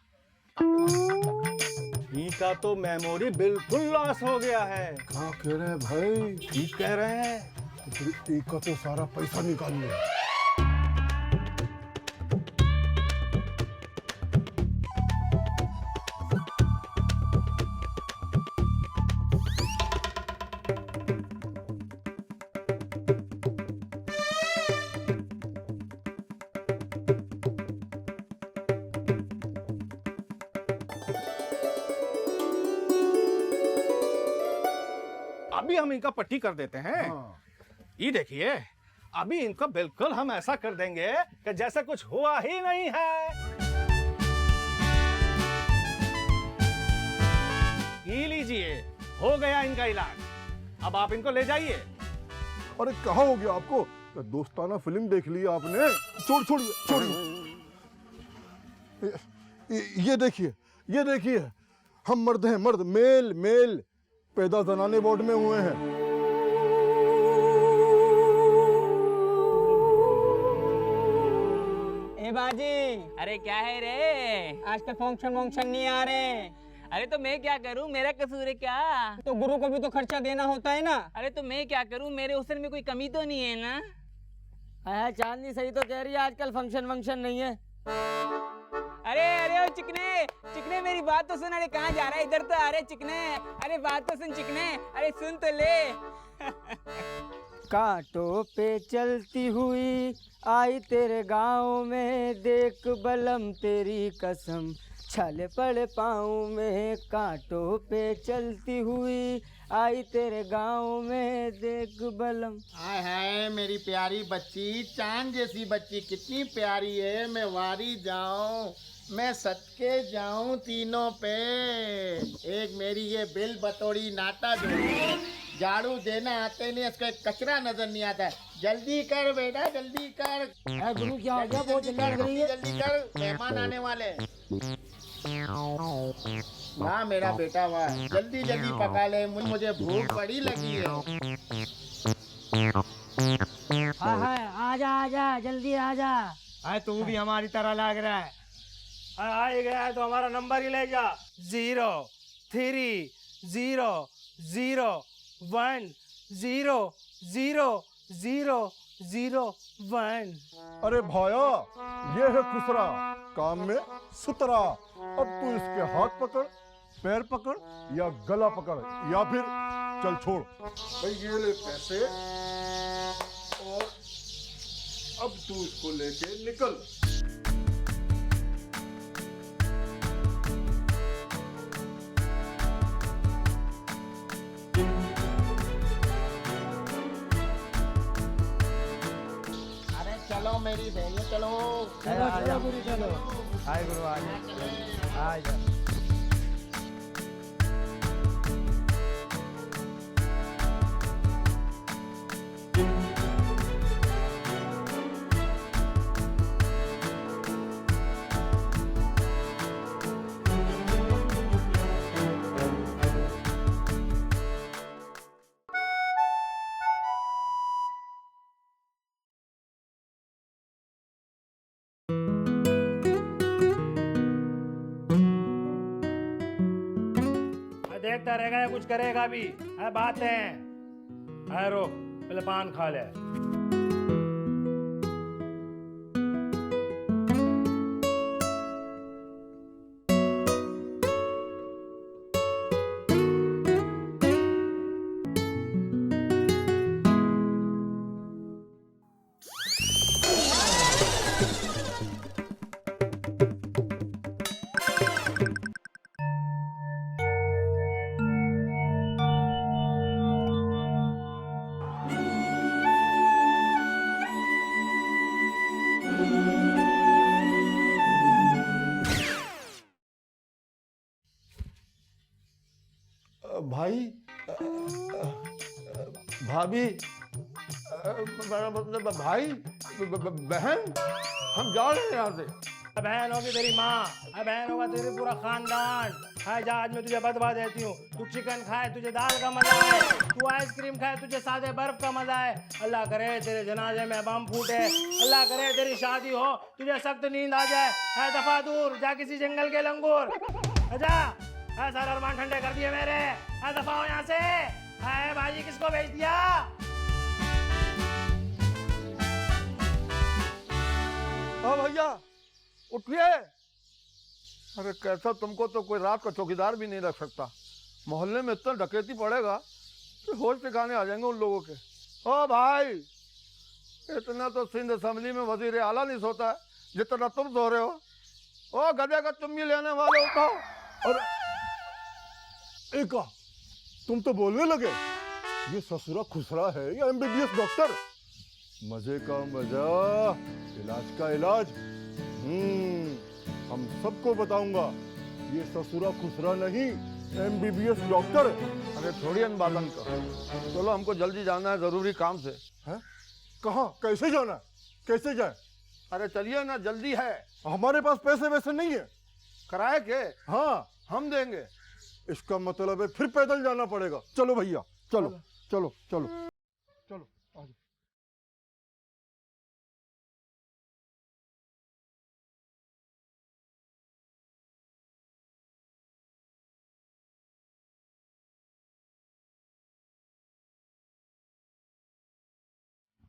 इनका तो मेमोरी बिल्कुल लॉस हो गया है। क्या कह रहे हैं भाई? ठीक कह रहे हैं। तो इनका तो सारा पैसा निकाल लिया। अभी हम इनका पट्टी कर देते हैं। ये देखिए, अभी इनको बिल्कुल हम ऐसा कर देंगे कि जैसे कुछ हुआ ही नहीं है। ये लीजिए, हो गया इनका इलाज। अब आप इनको ले जाइए। अरे कहाँ हो गया आपको? दोस्ताना फिल्म देख ली आपने? छोड़िए छोड़िए। ये देखिए, ये देखिए, हम मर्द हैं, मर्द, मेल मेल पैदा जनाने बोर्ड में हुए हैं। ए बाजी, अरे क्या है रे? आजकल फंक्शन नहीं आ रहे। अरे तो मैं क्या करूं, मेरा कसूर है क्या? तो गुरु को भी तो खर्चा देना होता है ना। अरे तो मैं क्या करूं, मेरे हुस्न में कोई कमी तो नहीं है ना? हाँ, चांदनी सही तो कह रही है, आजकल फंक्शन नहीं है। अरे अरे ओ चिकने, चिकने मेरी बात तो सुन। अरे कहाँ जा रहा है? इधर तो आ रहे चिकने। अरे बात तो सुन चिकने, अरे सुन तो ले। कांटों पे चलती हुई आई तेरे गांव में, देख बलम तेरी कसम छाले पड़े पाँव में कांटों पे चलती हुई आई तेरे गांव में देख बलम। हाय हाय मेरी प्यारी बच्ची, चांद जैसी बच्ची कितनी प्यारी है। मैं वारी जाऊं, मैं सदके जाऊं तीनों पे। एक मेरी ये बिल बतौड़ी नाटा जो झाड़ू देना आते नहीं, इसका कचरा नजर नहीं आता है। जल्दी कर बेटा जल्दी कर। गुरु क्या हो गया, बहुत जल्दी लग रही है। जल्दी कर, मेहमान आने वाले। वाह मेरा बेटा वाह, जल्दी जल्दी पका ले, मुझे भूख बड़ी लगी है। हाँ हाँ आजा आजा जल्दी आजा। अरे तू भी हमारी तरह लग रहा है। आ गया है तो हमारा नंबर ही ले जा। 0 3 0 0 1 0 0 0 0 1। अरे भाया, ये है खुसरा, काम में सुतरा। अब तू इसके हाथ पकड़, पैर पकड़ या गला पकड़, या फिर चल छोड़। भाई ये ले पैसे, और अब तू इसको लेके निकल। चलो मेरी बहनी चलो। चलो गुरु चलो। हाय गुरु आ जा। देखता रहेगा या कुछ करेगा भी है, बात है। रो पहले पान खा ले। भाई, भाभी, भाई, बहन, हम जा रहे हैं यहाँ से। बहन होगी तेरी माँ, बहन होगा तेरे पूरा खानदान। है जा, आज मैं तुझे बदवा देती हूँ। तू चिकन खाए तुझे दाल का मजा है, तू आइसक्रीम खाए तुझे सादे बर्फ का मजा है। अल्लाह करे तेरे जनाजे में बम फूटे, अल्लाह करे तेरी शादी हो, तुझे सख्त नींद आ जाए। है दफा दूर जा किसी जंगल के लंगूर। जा, है सारे अरमान ठंडे कर दिए मेरे। है दफा हो यहाँ से। है भाई किसको भेज दिया? भैया उठिए। अरे कैसा, तुमको तो कोई रात का चौकीदार भी नहीं रख सकता। मोहल्ले में इतना डकैती पड़ेगा कि होश ठिकाने आ जाएंगे उन लोगों के। ओ भाई, इतना तो सिंध असेंबली में वजीर आला नहीं सोता है जितना तुम सो रहे हो। ओ गधे का चुम्मी लेने वाले उठाओ। और एका, तुम तो बोलने लगे। ये ससुरा खुसरा है या MBBS डॉक्टर? मजे का मजा, इलाज का इलाज। हम सबको बताऊंगा, ये ससुरा खुसरा नहीं, MBBS डॉक्टर। अरे थोड़ी अनबादन का। चलो हमको जल्दी जाना है जरूरी काम से। है कहाँ, कैसे जाना है, कैसे जाए? अरे चलिए ना, जल्दी है। हमारे पास पैसे वैसे नहीं है। किराए के? हाँ हम देंगे। इसका मतलब है फिर पैदल जाना पड़ेगा। चलो भैया चलो चलो चलो चलो आ जाओ।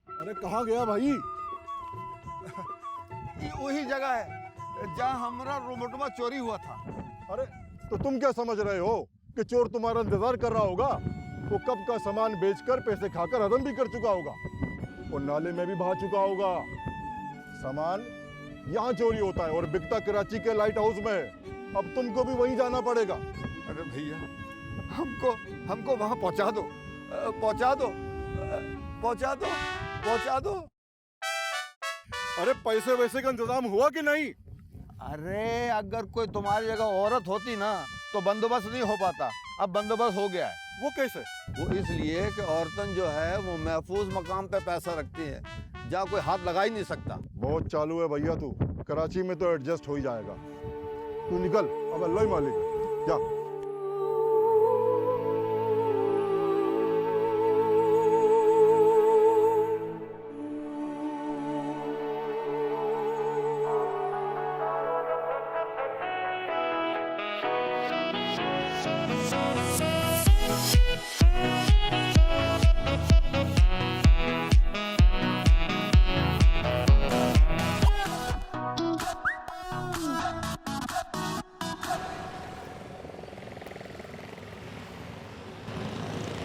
अरे कहाँ गया भाई? वही जगह है जहाँ हमारा रोबोटवा चोरी हुआ था। अरे तो तुम क्या समझ रहे हो कि चोर तुम्हारा इंतजार कर रहा होगा? वो कब का सामान बेचकर पैसे खाकर हजम भी कर चुका होगा और नाले में भी बहा चुका होगा। सामान यहाँ चोरी होता है और बिकता कराची के लाइट हाउस में। अब तुमको भी वहीं जाना पड़ेगा। अरे भैया, हमको हमको वहां पहुंचा दो, पहुंचा दो, पहुंचा दो, पहुंचा दो। अरे पैसे वैसे का इंतजाम हुआ कि नहीं? अरे अगर कोई तुम्हारी जगह औरत होती ना तो बंदोबस्त नहीं हो पाता। अब बंदोबस्त हो गया है। वो कैसे? वो इसलिए कि औरतन जो है वो महफूज मकाम पे पैसा रखती है, जहाँ कोई हाथ लगा ही नहीं सकता। बहुत चालू है भैया तू, कराची में तो एडजस्ट हो ही जाएगा। तू निकल, अब अल्लाह ही मालिक है, जा।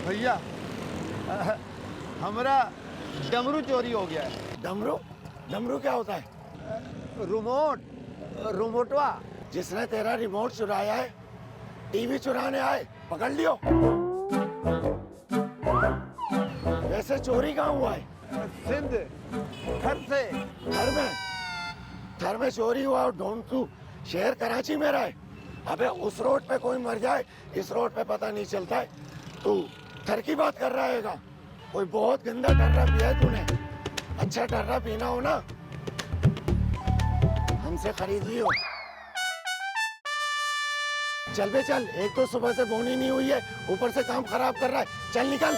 भैया हमारा डमरू चोरी हो गया है। डमरू? डमरू क्या होता है? रिमोटवा। जिसने तेरा रिमोट चुराया है, टीवी चुराने आए, पकड़ लियो। वैसे चोरी कहाँ हुआ है? सिंध, घर से। घर में चोरी हुआ और ढूंढ तू शहर कराची में रहा है। अबे उस रोड पे कोई मर जाए, इस रोड पे पता नहीं चलता है। तू घर की बात कर रहा है? कोई बहुत गंदा टर्रा पिया है तूने। अच्छा टर्रा पीना हो ना, हमसे खरीद लियो। चल बे चल, एक तो सुबह से बोनी नहीं हुई है, ऊपर से काम खराब कर रहा है। चल निकल।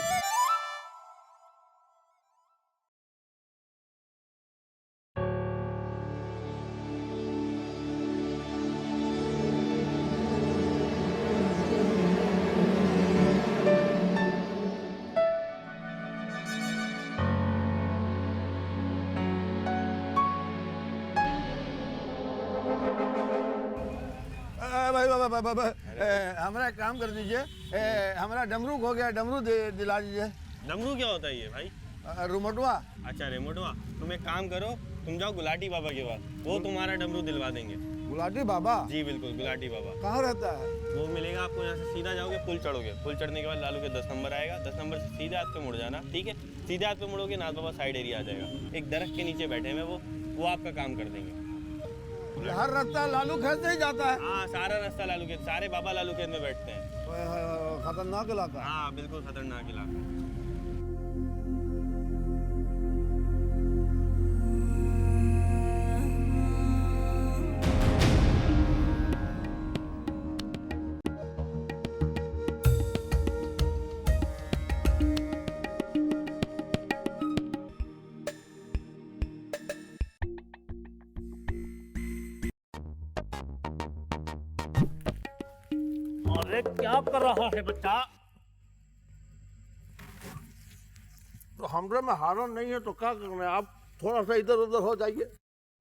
हमारा काम कर दीजिए, हमारा डमरू खो गया, डमरू दिला दीजिए। डमरू क्या होता है ये भाई? रिमोटवा। अच्छा रिमोटवा। तुम एक काम करो, तुम जाओ गुलाटी बाबा के पास, वो तुम्हारा डमरू दिलवा देंगे। गुलाटी बाबा? जी बिल्कुल, गुलाटी बाबा। कहाँ रहता है? वो मिलेगा आपको, यहाँ से सीधा जाओगे, पुल चढ़ोगे, पुल चढ़ने के बाद लालू के 10 नंबर आएगा, 10 नंबर से सीधे हाथ पे मुड़ जाना, ठीक है? सीधे हाथ पे मुड़ोगे, नाथ बाबा साइड एरिया आ जाएगा। एक दरख्त के नीचे बैठे हैं वो आपका काम कर देंगे। हर रास्ता लालू खेत से ही जाता है? हाँ, सारा रास्ता लालू खेत, सारे बाबा लालू खेत में बैठते हैं। खतरनाक इलाका? हाँ बिल्कुल खतरनाक इलाका। अरे क्या कर रहा है बच्चा? तो हमरे में हारन नहीं है तो क्या करना है? आप थोड़ा सा इधर उधर हो जाइए।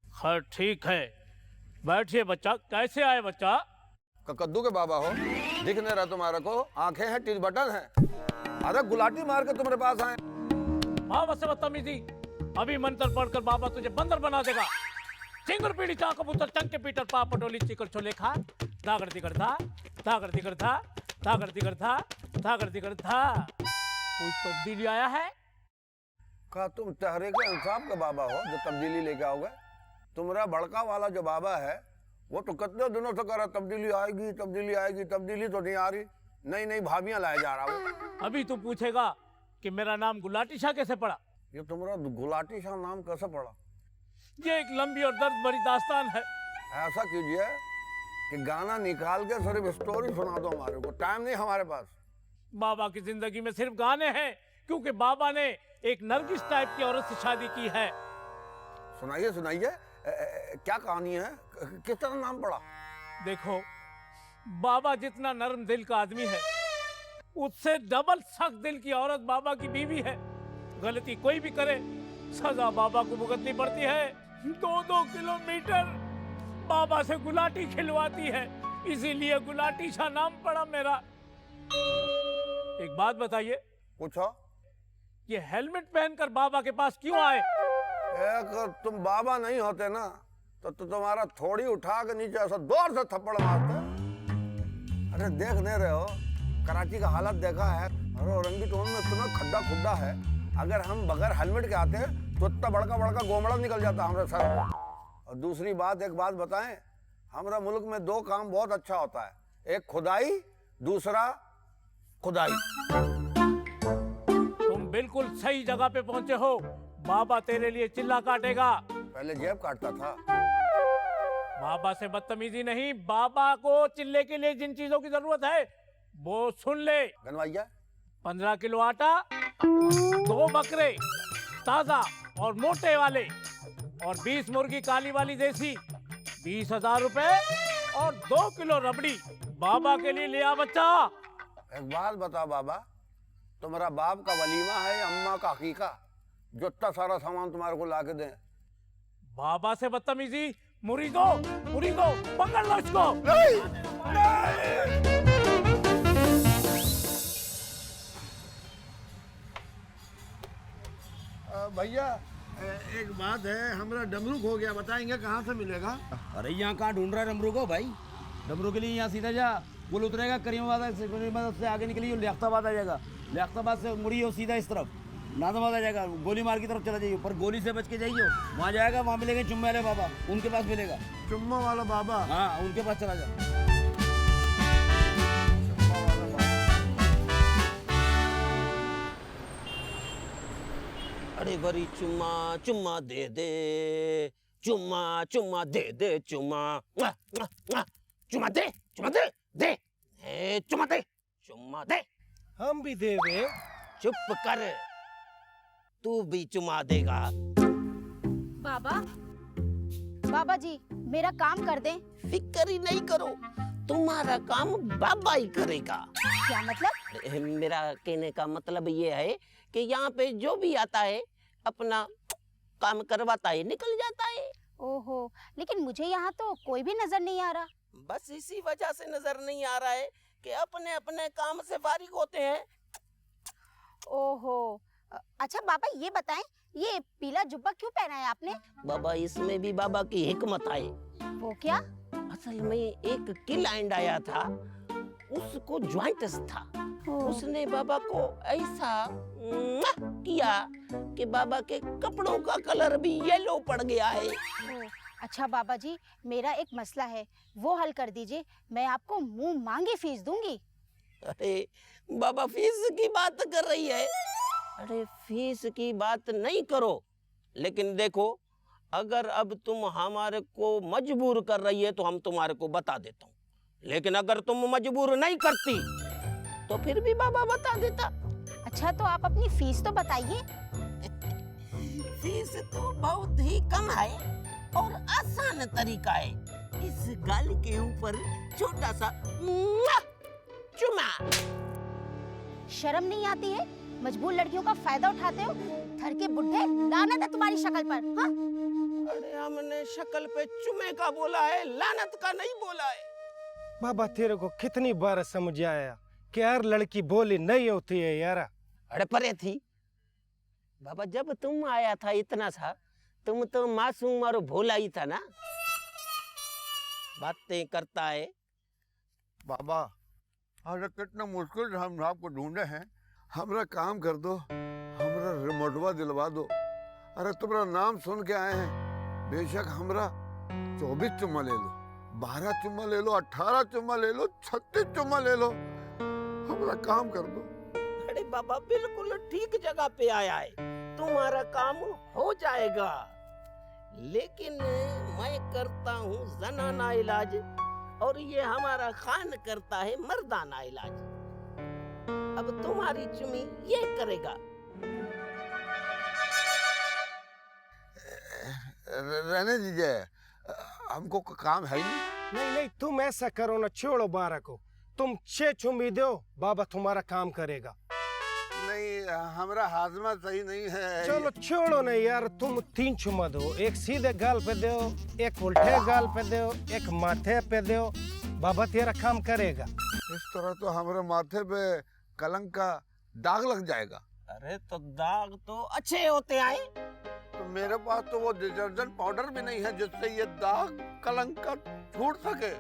खैर ठीक है, बैठिए बच्चा। कैसे आए बच्चा? कद्दू के बाबा हो, दिख नहीं रहा तुम्हारे को? आंखें हैं, टीज बटन है। अरे गुलाटी मार के तुम्हारे पास आए। बाबा से बदतमीजी। अभी मंत्र पढ़कर बाबा तुझे बंदर बना देगा। चिंगुर पीड़ी चा कबूतर चंग के पीटर पा पटोली चिकर छोले खा, धागड़ दिगड़ था, धागड़ दिगड़ था, धागड़ दिगड़ था, धागड़ दिगड़ था। कोई तब्दीली आया है? क्या तुम तहरीक इंसाफ का बाबा हो जो तब्दीली लेके आओगे? तुम्हारा बड़का वाला जो बाबा है वो तो कितने दिनों से कह रहा तब्दीली आएगी, तब्दीली आएगी, तब्दीली तो नहीं आ रही। नई नई भाभियां लाए जा रहा वो। अभी तू पूछेगा कि मेरा नाम गुलाटी शाह कैसे पड़ा? ये तुम्हारा गुलाटी शाह नाम कैसे पड़ा? ये एक लंबी और दर्द भरी दास्तान है। ऐसा कीजिए कि गाना निकाल के सिर्फ स्टोरी सुना दो हमारे को, टाइम नहीं हमारे पास। बाबा की जिंदगी में सिर्फ गाने हैं, क्योंकि बाबा ने एक नरगिस टाइप की औरत से शादी की है। सुनाइए सुनाइए, क्या कहानी है, किस तरह नाम पड़ा? देखो, बाबा जितना नरम दिल का आदमी है, उससे डबल सख्त दिल की औरत बाबा की बीवी है। गलती कोई भी करे, सजा बाबा को भुगतनी पड़ती है। 2-2 किलोमीटर बाबा से गुलाटी खिलवाती है, इसीलिए गुलाटी शाह नाम पड़ा मेरा। एक बात बताइए। पूछो। ये हेलमेट पहनकर बाबा के पास क्यों आए? अगर तुम बाबा नहीं होते ना तो तुम्हारा थोड़ी उठा के नीचे ऐसा जोर से थप्पड़ मारते। अरे देख नहीं रहे हो कराची का हालत देखा है? अरे औरंगी टोन में इतना खड्डा खुड्डा है, अगर हम बगैर हेलमेट के आते तो इतना बड़का बड़का गोमड़ा निकल जाता हमारे सर में। और दूसरी बात, एक बात बताएं, हमारा मुल्क में 2 काम बहुत अच्छा होता है, एक खुदाई, दूसरा खुदाई। तुम बिल्कुल सही जगह पे पहुंचे हो। बाबा तेरे लिए चिल्ला काटेगा। पहले जेब काटता था। बाबा से बदतमीजी नहीं, बाबा को चिल्ले के लिए जिन चीजों की जरूरत है वो सुन ले। गनवाइया 15 किलो आटा, 2 बकरे ताजा और मोटे वाले, और 20 मुर्गी काली वाली देसी, 20,000 रुपए और 2 किलो रबड़ी बाबा के लिए लिया बच्चा। एक बात बता बाबा, तुम्हारा बाप का वलीमा है या अम्मा का हकीका जो इतना सारा सामान तुम्हारे को ला के दें? बाबा से बदतमीजी, मुरीदो पकड़ लो इसको। भैया एक बात है, हमारा डमरू खो गया, बताएंगे कहाँ से मिलेगा? अरे यहाँ कहाँ ढूंढ रहा है डमरू को भाई? डमरू के लिए यहाँ सीधा जा, पुल उतरेगा करीमाबाद से आगे निकलिए, लियाकताबाद आ जाएगा, लियाकताबाद से मुड़िए सीधा इस तरफ, नाजाबाद आ जाएगा, गोली मार की तरफ चला जाइए, पर गोली से बच के जाइए। वहाँ जाएगा, वहाँ मिलेंगे चुम्मा वाले बाबा, उनके पास मिलेगा। चुम्मा वाला बाबा? हाँ, उनके पास चला जा। अरे बड़ी चुम्मा दे दे, चुम्मा दे दे, चुम्मा दे चुम्मा दे। हम भी देवे। चुप कर, तू भी चुम्मा देगा। बाबा जी मेरा काम कर दें। फिक्र ही नहीं करो, तुम्हारा काम बाबा ही करेगा। क्या मतलब? मेरा कहने का मतलब ये है कि यहाँ पे जो भी आता है अपना काम करवाता है, निकल जाता है। ओहो, लेकिन मुझे यहाँ तो कोई भी नजर नहीं आ रहा। बस इसी वजह से नजर नहीं आ रहा है कि अपने अपने काम से फारिग होते हैं। ओहो, अच्छा बाबा ये बताएं, ये पीला जुब्बा क्यों पहना है आपने? बाबा इसमें भी बाबा की हिकमत है। वो क्या? असल में एक क्लाइंट आया था, उसको ज्वाइंटिस था। उसने बाबा को ऐसा किया कि बाबा के कपड़ों का कलर भी येलो पड़ गया है। अच्छा बाबा जी, मेरा एक मसला है, वो हल कर दीजिए, मैं आपको मुंह मांगी फीस दूंगी। अरे बाबा फीस की बात कर रही है? अरे फीस की बात नहीं करो, लेकिन देखो अगर अब तुम हमारे को मजबूर कर रही है तो हम तुम्हारे को बता देता हूँ, लेकिन अगर तुम मजबूर नहीं करती तो फिर भी बाबा बता देता। अच्छा तो आप अपनी फीस तो बताइए। फीस तो बहुत ही कम है और आसान तरीका है। इस गाल के ऊपर छोटा सा चुम्मा। शर्म नहीं आती है? मजबूर लड़कियों का फायदा उठाते हो। थर के बुढ़े, लानत है तुम्हारी शक्ल पर। हाँ? अरे हमने शक्ल पे चुम्मे का बोला है, लानत का नहीं बोला है। बाबा तेरे को कितनी बार समझाया कि यार लड़की बोली नहीं होती है यार। अरे परे थी बाबा, जब तुम आया था इतना सा, तुम तो मासूम और भोला ही था ना। बातें करता है बाबा। अरे कितना मुश्किल से हम आपको ढूंढे हैं, हमरा काम कर दो, हमरा रिमोटवा दिलवा दो। अरे तुम्हारा नाम सुन के आए हैं, बेशक हमरा 24 चुम्मा ले लो, 12 चुम्मा ले लो, 18 चुम्मा ले लो, 36 चुम्मा ले लो, हमरा काम कर दो। अरे बाबा बिल्कुल ठीक जगह पे आया है, तुम्हारा काम हो जाएगा, लेकिन मैं करता हूँ जनाना इलाज और ये हमारा खान करता है मर्दाना इलाज। अब तुम्हारी चुमी ये करेगा। रहने दीजिए, हमको काम है ही नहीं। नहीं तुम ऐसा करो ना, छोड़ो 12 को, तुम 6 चुम्मी दो, बाबा तुम्हारा काम करेगा। नहीं, हमारा हाजमा सही नहीं है। चलो छोड़ो नहीं यार, तुम 3 चुम्मा दो, एक सीधे गाल पे दो, एक उल्टे गाल पे दो, एक माथे पे दो, बाबा तेरा काम करेगा। इस तरह तो हमारे माथे पे कलंक का दाग लग जाएगा। अरे तो दाग तो अच्छे होते हैं। तो मेरे पास तो वो डिटर्जेंट पाउडर भी नहीं है जिससे ये दाग कलंक छूट सके।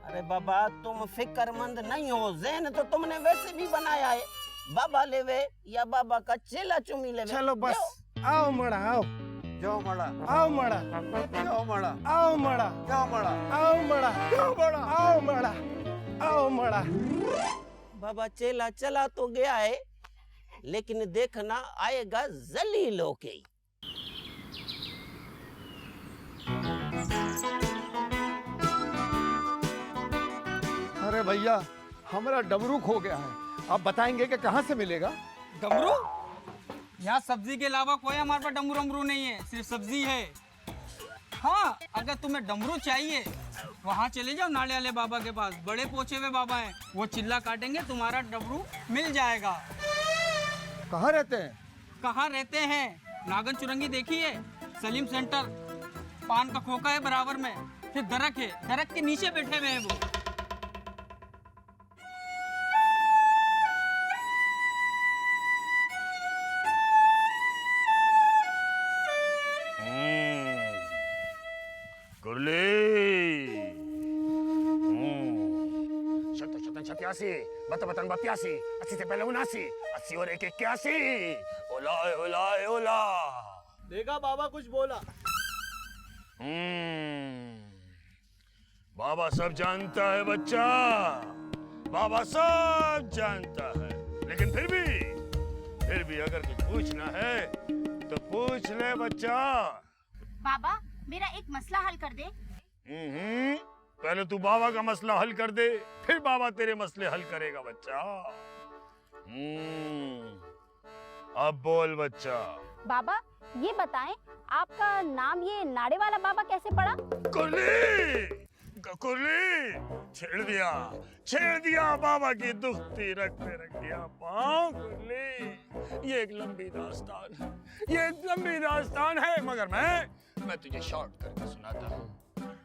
अरे बाबा तुम फिक्रमंद नहीं हो, ज़हन तो तुमने वैसे भी बनाया है। बाबा लेवे या बाबा का चेला चुमी लेवे। चलो बस आओ मड़ा आओ, जाओ मड़ा, आओ मड़ा, जाओ मड़ा, आओ मड़ा, जाओ मड़ा, आओ मड़ा, जाओ मड़ा, आओ मड़ा, आओ मड़ा। बाबा चेला चला तो गया है, लेकिन देखना आएगा जलीलों के। अरे भैया हमारा डमरू खो गया है, आप बताएंगे कि कहाँ से मिलेगा? डमरू? यहाँ सब्जी के अलावा कोई हमारे पास डमरू अमरू नहीं है, सिर्फ सब्जी है। हाँ, अगर तुम्हें डमरू चाहिए वहाँ चले जाओ नाले वाले बाबा के पास, बड़े पोछे हुए बाबा हैं, वो चिल्ला काटेंगे, तुम्हारा डमरू मिल जाएगा। कहाँ रहते हैं? कहाँ रहते हैं? नागन चुरंगी देखी है? सलीम सेंटर, पान का खोखा है बराबर में, फिर दरक है, दरक के नीचे बैठे हुए हैं वो। सत्यासी, बतन बत्यासी, 80 से पहले 79, 80 और 1 81। ओला ओला ओला। देखा बाबा कुछ बोला? बाबा सब जानता है बच्चा, बाबा सब जानता है, लेकिन फिर भी अगर कुछ पूछना है तो पूछ ले बच्चा। बाबा मेरा एक मसला हल कर दे। पहले तू बाबा का मसला हल कर दे, फिर बाबा तेरे मसले हल करेगा बच्चा। अब बोल बच्चा। बाबा ये बताएं, आपका नाम ये नाड़े वाला बाबा कैसे पड़ा? कुर्ली छेड़ दिया बाबा की दुखती रख पे रख दिया पाँव। कुर्ली ये एक लंबी दास्तान है, मगर मैं तुझे शॉर्ट करके सुनाता हूँ।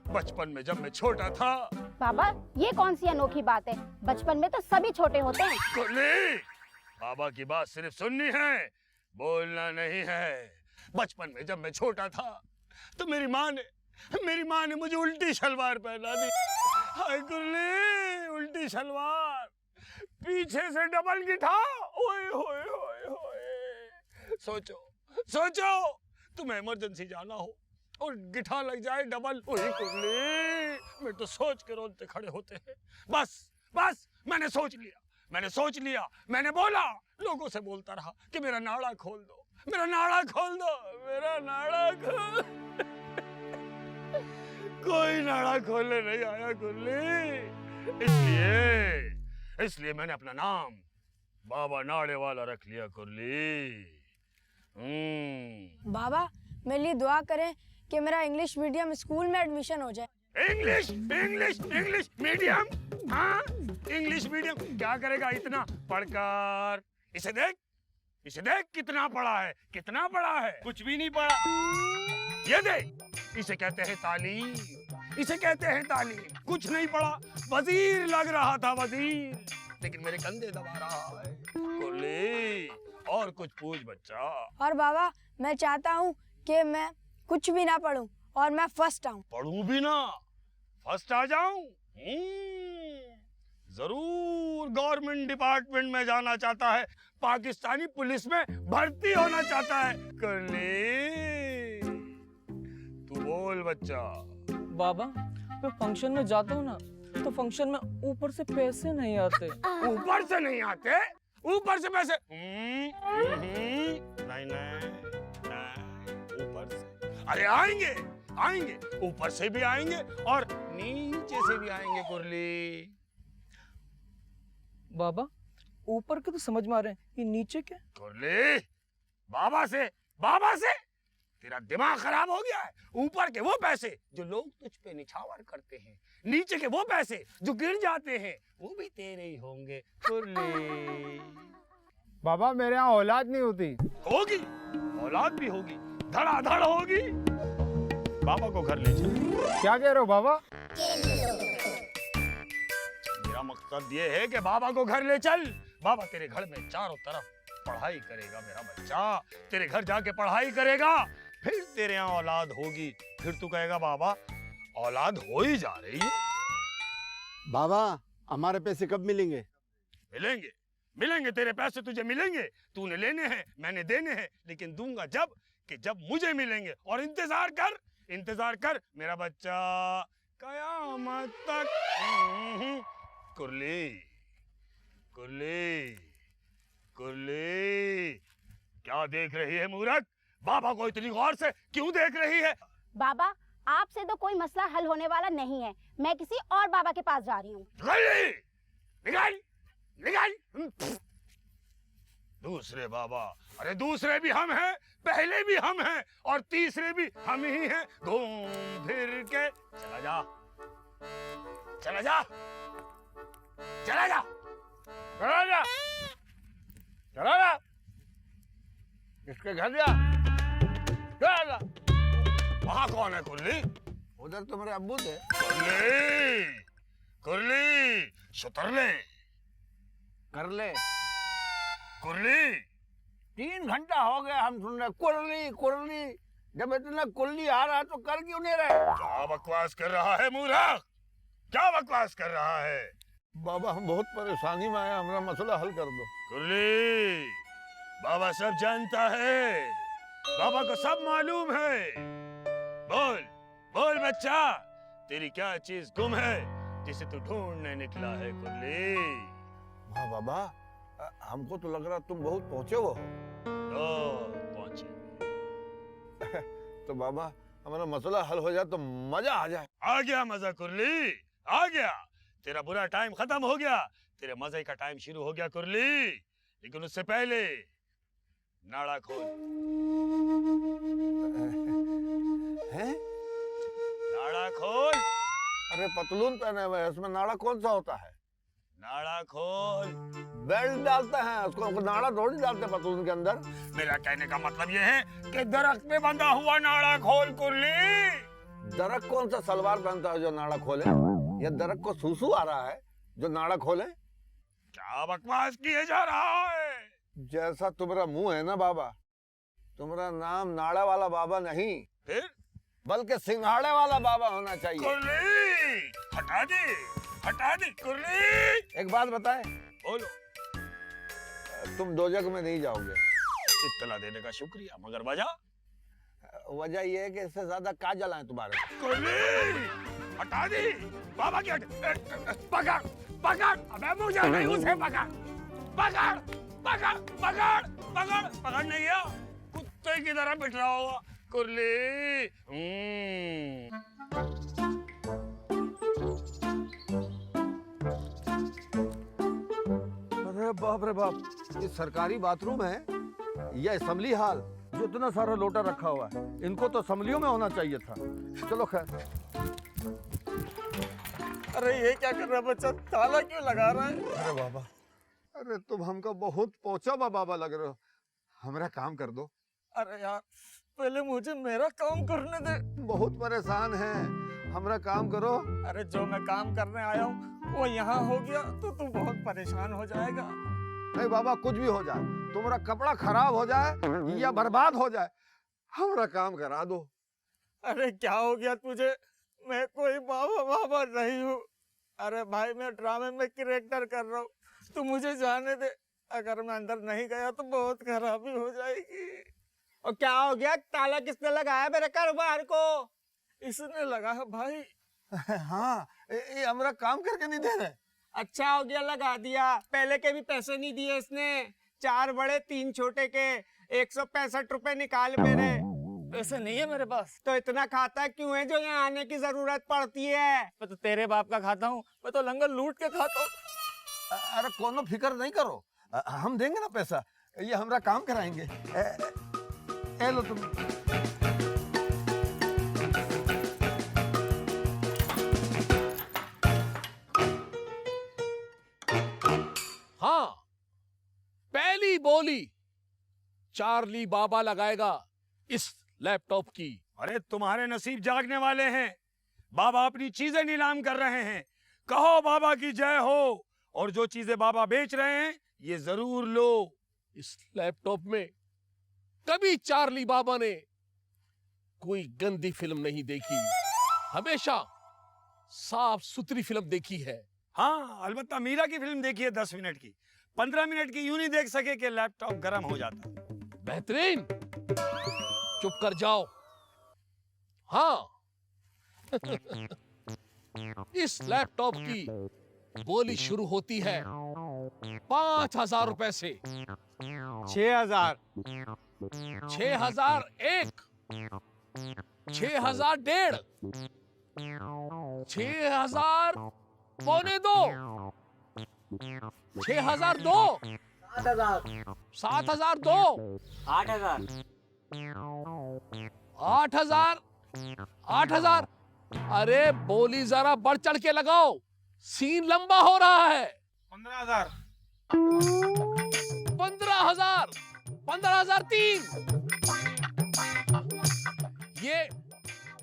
बचपन में जब मैं छोटा था। बाबा ये कौन सी अनोखी बात है, बचपन में तो सभी छोटे होते हैं। कुर्ली बाबा की बात सिर्फ सुननी है, बोलना नहीं है। बचपन में जब मैं छोटा था तो मेरी माँ ने मुझे उल्टी शलवार पहना दी। हाय कुर्ली, उल्टी शलवार, पीछे से डबल गिठा। ओए होए होए होए। सोचो तुम्हें इमरजेंसी जाना हो और गिठा लग जाए डबल। ओए कुर्ली, मैं तो सोच के रोते खड़े होते हैं। बस मैंने सोच लिया, मैंने बोला, लोगों से बोलता रहा कि मेरा नाड़ा खोल दो। कोई नाड़ा खोलने नहीं आया कुर्ली, इसलिए मैंने अपना नाम बाबा नाड़े वाला रख लिया कुर्ली। बाबा मेरे लिए दुआ करें कि मेरा इंग्लिश मीडियम स्कूल में एडमिशन हो जाए। English medium? हाँ, इंग्लिश मीडियम क्या करेगा इतना पढ़कर? इसे देख कितना पढ़ा है। कुछ भी नहीं पढ़ा। ये देख, इसे कहते हैं तालीम। कुछ नहीं पढ़ा, वजीर लग रहा था, लेकिन मेरे कंधे दबा रहा है। कुर्ली और कुछ पूछ बच्चा। और बाबा मैं चाहता हूँ कि मैं कुछ भी ना पढ़ूं और मैं फर्स्ट आऊं। पढ़ूं भी ना, फर्स्ट आ जाऊं? जरूर गवर्नमेंट डिपार्टमेंट में जाना चाहता है, पाकिस्तानी पुलिस में भर्ती होना चाहता है। कुर्ली तू बोल बच्चा। बाबा मैं फंक्शन में जाता हूँ ना, तो फंक्शन में ऊपर से पैसे नहीं आते। ऊपर से पैसे? नहीं, ऊपर से अरे आएंगे, ऊपर से भी आएंगे और नीचे से भी आएंगे कुर्ली। बाबा ऊपर के तो समझ में आ रहे हैं, ये नीचे क्या? कुर्ली बाबा से तेरा दिमाग खराब हो गया है। ऊपर के वो पैसे जो लोग तुझ पे निछावर करते हैं, नीचे के वो पैसे जो गिर जाते हैं, वो भी तेरे ही होंगे कुर्ली। बाबा मेरे यहाँ औलाद नहीं होती। होगी, औलाद भी होगी, धड़ाधड़ होगी। बाबा को घर ले चल। क्या कह रहे हो बाबा? मेरा मकसद ये है कि बाबा को घर ले चल। बाबा तेरे घर में चारों तरफ पढ़ाई करेगा मेरा बच्चा, तेरे घर जाके पढ़ाई करेगा, फिर तेरे यहाँ औलाद होगी, फिर तू कहेगा बाबा औलाद हो ही जा रही है। बाबा हमारे पैसे कब मिलेंगे? मिलेंगे मिलेंगे, तेरे पैसे तुझे मिलेंगे। तूने लेने हैं, मैंने देने हैं, लेकिन दूंगा जब मुझे मिलेंगे। और इंतजार कर मेरा बच्चा, कयामत तक। कुर्ली कुर्ली कुर्ली, क्या देख रही है मूर्ख? बाबा को इतनी गौर से क्यों देख रही है? बाबा आपसे तो कोई मसला हल होने वाला नहीं है, मैं किसी और बाबा के पास जा रही हूँ। निकाल। दूसरे बाबा, अरे दूसरे भी हम हैं, पहले भी हम हैं और तीसरे भी हम ही हैं। घूम फिर के चला जा। किसके घर जा? वहां कौन है कुर्ली? उधर तुम्हारे अब्बू थे। कुर्ली सुतरले कर ले। कुर्ली 3 घंटा हो गया हम सुन रहे कुर्ली। जब इतना कुर्ली आ रहा तो कर क्यों नहीं रहे? क्या बकवास कर रहा है मूर्ख? क्या बकवास कर रहा है? बाबा हम बहुत परेशानी में आए, हमारा मसला हल कर दो। कुर्ली, बाबा सब जानता है, बाबा को सब मालूम है। बोल बच्चा, तेरी क्या चीज गुम है जिसे तू ढूंढने निकला है? कुर्ली। हाँ बाबा, हमको तो लग रहा तुम बहुत पहुंचे हो। पहुंचे। तो बाबा हमारा मसला हल हो जाए तो मजा आ जाए। आ गया मजा कुर्ली, आ गया। तेरा बुरा टाइम खत्म हो गया, तेरे मजे का टाइम शुरू हो गया कुर्ली। लेकिन उससे पहले नाड़ा खोल। हैं? नाड़ा खोल। अरे पतलून पहने हुए, उसमें नाड़ा कौन सा होता है? नाड़ा खोल। बेल्ट डालते हैं उसको, नाड़ा थोड़ी डालते पतलून के अंदर। मेरा कहने का मतलब ये है कि दरख्त पे बंधा हुआ नाड़ा खोल कुर्ली। दरख्त कौन सा सलवार पहनता है जो नाड़ा खोले? ये दरख्त को सूसू आ रहा है जो नाड़ा खोले? क्या बकवास किए जा रहा है? जैसा तुम्हारा मुंह है ना बाबा, तुम्हारा नाम नाड़ा वाला बाबा नहीं, फिर बल्कि सिंघाड़े वाला बाबा होना चाहिए। कुर्ली हटा दे कुर्ली। एक बात बताए, बोलो। तुम दोजख में नहीं जाओगे। इत्तला देने का शुक्रिया, मगर वजह ये है कि इससे ज्यादा का जलाएं तुम्हारे। कुर्ली हटा दी। बाबा की पकड़। अबे मुझे नहीं, उसे पकड़ नहीं गया, कुत्ते की तरह पिट रहा होगा कुर्ली। अरे बाप रे बाप, ये सरकारी बाथरूम है या असेंबली हॉल? जो इतना सारा लोटा रखा हुआ है, इनको तो असेंबलियों में होना चाहिए था। चलो खैर। अरे ये क्या कर रहा है बच्चा, ताला क्यों लगा रहा है? अरे बाबा, अरे तुम हमको बहुत पहुंचा बाबा लग रहे हो, हमारा काम कर दो। अरे यार पहले मुझे मेरा काम करने दे। बहुत परेशान है, हमारा काम करो। अरे जो मैं काम करने आया हूँ वो यहाँ हो गया तो तू बहुत परेशान हो जाएगा। नहीं बाबा, कुछ भी हो जाए, तुम्हारा कपड़ा खराब हो जाए या बर्बाद हो जाए, हमारा काम करा दो। अरे क्या हो गया तुझे? मैं कोई बाबा नहीं हूँ। अरे भाई मैं ड्रामे में कैरेक्टर कर रहा हूँ, तू मुझे जाने दे। अगर मैं अंदर नहीं गया तो बहुत खराबी हो जाएगी। और क्या हो गया? ताला किसने लगाया मेरे कारोबार को? इसने लगा है भाई। हाँ, ये हमारा काम करके नहीं दे रहे। अच्छा हो गया लगा दिया, पहले के भी पैसे नहीं दिए इसने। 4 बड़े 3 छोटे के 165 रुपए निकाल मेरे। पैसे नहीं है मेरे पास। तो इतना खाता क्यों है जो यहाँ आने की जरूरत पड़ती है? मैं तो तेरे बाप का खाता हूँ, मैं तो लंगर लूट के खाता हूँ। अरे कोनो फिक्र नहीं करो, हम देंगे ना पैसा, ये हमारा काम कराएंगे। ए लो तुम। हाँ, पहली बोली चार्ली बाबा लगाएगा इस लैपटॉप की। अरे तुम्हारे नसीब जागने वाले हैं, बाबा अपनी चीजें नीलाम कर रहे हैं। कहो बाबा की जय हो, और जो चीजें बाबा बेच रहे हैं ये जरूर लो। इस लैपटॉप में कभी चार्ली बाबा ने कोई गंदी फिल्म नहीं देखी, हमेशा साफ सुथरी फिल्म देखी है। हाँ, अलबत्ता मीरा की फिल्म देखी है 10 मिनट की, 15 मिनट की यूं नहीं देख सके कि लैपटॉप गर्म हो जाता। बेहतरीन, चुप कर जाओ। हाँ इस लैपटॉप की बोली शुरू होती है 5,000 रुपए से। 6,000, 6,001, 6,001.5, 6,000 पौने 2, 6,002, 7,002, 8,000, 8,000, 8,000। अरे बोली जरा बढ़ चढ़ के लगाओ, सीन लंबा हो रहा है। 15,000, 15,000, 15,003। ये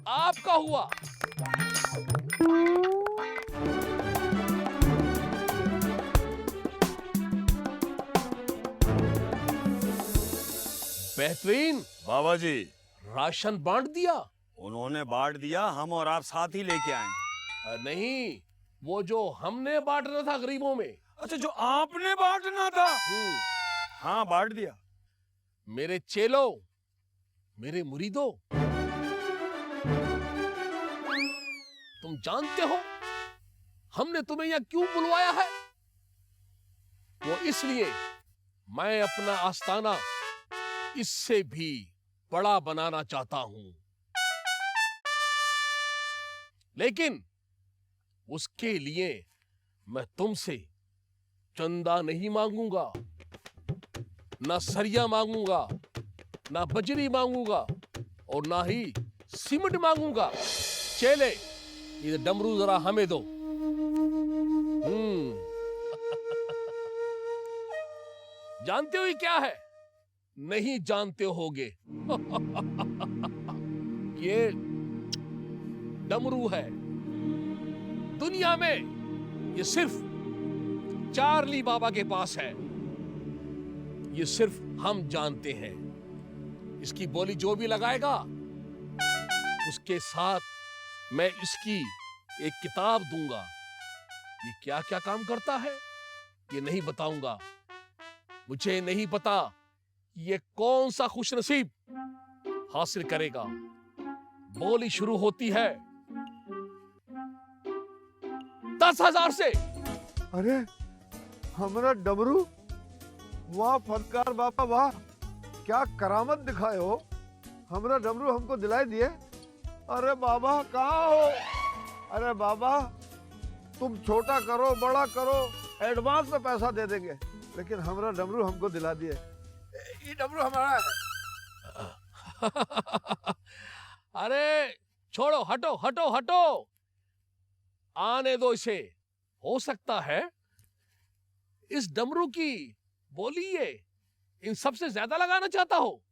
आपका हुआ। बेहतरीन बाबा जी, राशन बांट दिया? उन्होंने बांट दिया, हम और आप साथ ही लेके आए। नहीं, वो जो हमने बांटना था गरीबों में। अच्छा, जो आपने बांटना था? हाँ, बांट दिया। मेरे चेलो, मेरे मुरीदो, तुम जानते हो हमने तुम्हें यहां क्यों बुलवाया है? वो इसलिए मैं अपना आस्थाना इससे भी बड़ा बनाना चाहता हूं, लेकिन उसके लिए मैं तुमसे चंदा नहीं मांगूंगा, ना सरिया मांगूंगा, ना बजरी मांगूंगा और ना ही सीमेंट मांगूंगा। चेले, ये डमरू जरा हमें दो। जानते हो ये क्या है? नहीं जानते होगे। ये डमरू है। दुनिया में ये सिर्फ चार्ली बाबा के पास है। ये सिर्फ हम जानते हैं। इसकी बोली जो भी लगाएगा, उसके साथ मैं इसकी एक किताब दूंगा। ये क्या क्या काम करता है ये नहीं बताऊंगा। मुझे नहीं पता ये कौन सा खुशनसीब हासिल करेगा। बोली शुरू होती है 10,000 से। अरे हमारा डमरू, वाह फनकार बाबा वाह, क्या करामत दिखाए हो। हमारा डमरू हमको दिलाई दिए। अरे बाबा कहाँ हो? अरे बाबा तुम छोटा करो बड़ा करो, एडवांस में पैसा दे देंगे, लेकिन हमारा डमरू हमको दिला दिए। ये डमरू हमारा है। अरे छोड़ो, हटो हटो हटो, आने दो इसे। हो सकता है इस डमरू की बोली ये इन सबसे ज्यादा लगाना चाहता हो।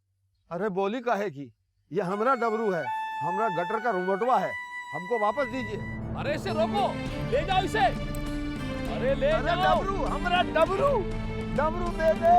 अरे बोली काहे की, ये हमारा डमरू है, हमारा गटर का रुमटवा है, हमको वापस दीजिए। अरे इसे रोको, ले जाओ इसे। अरे ले जाओ। डमरू, हमारा डमरू, डमरू दे दे।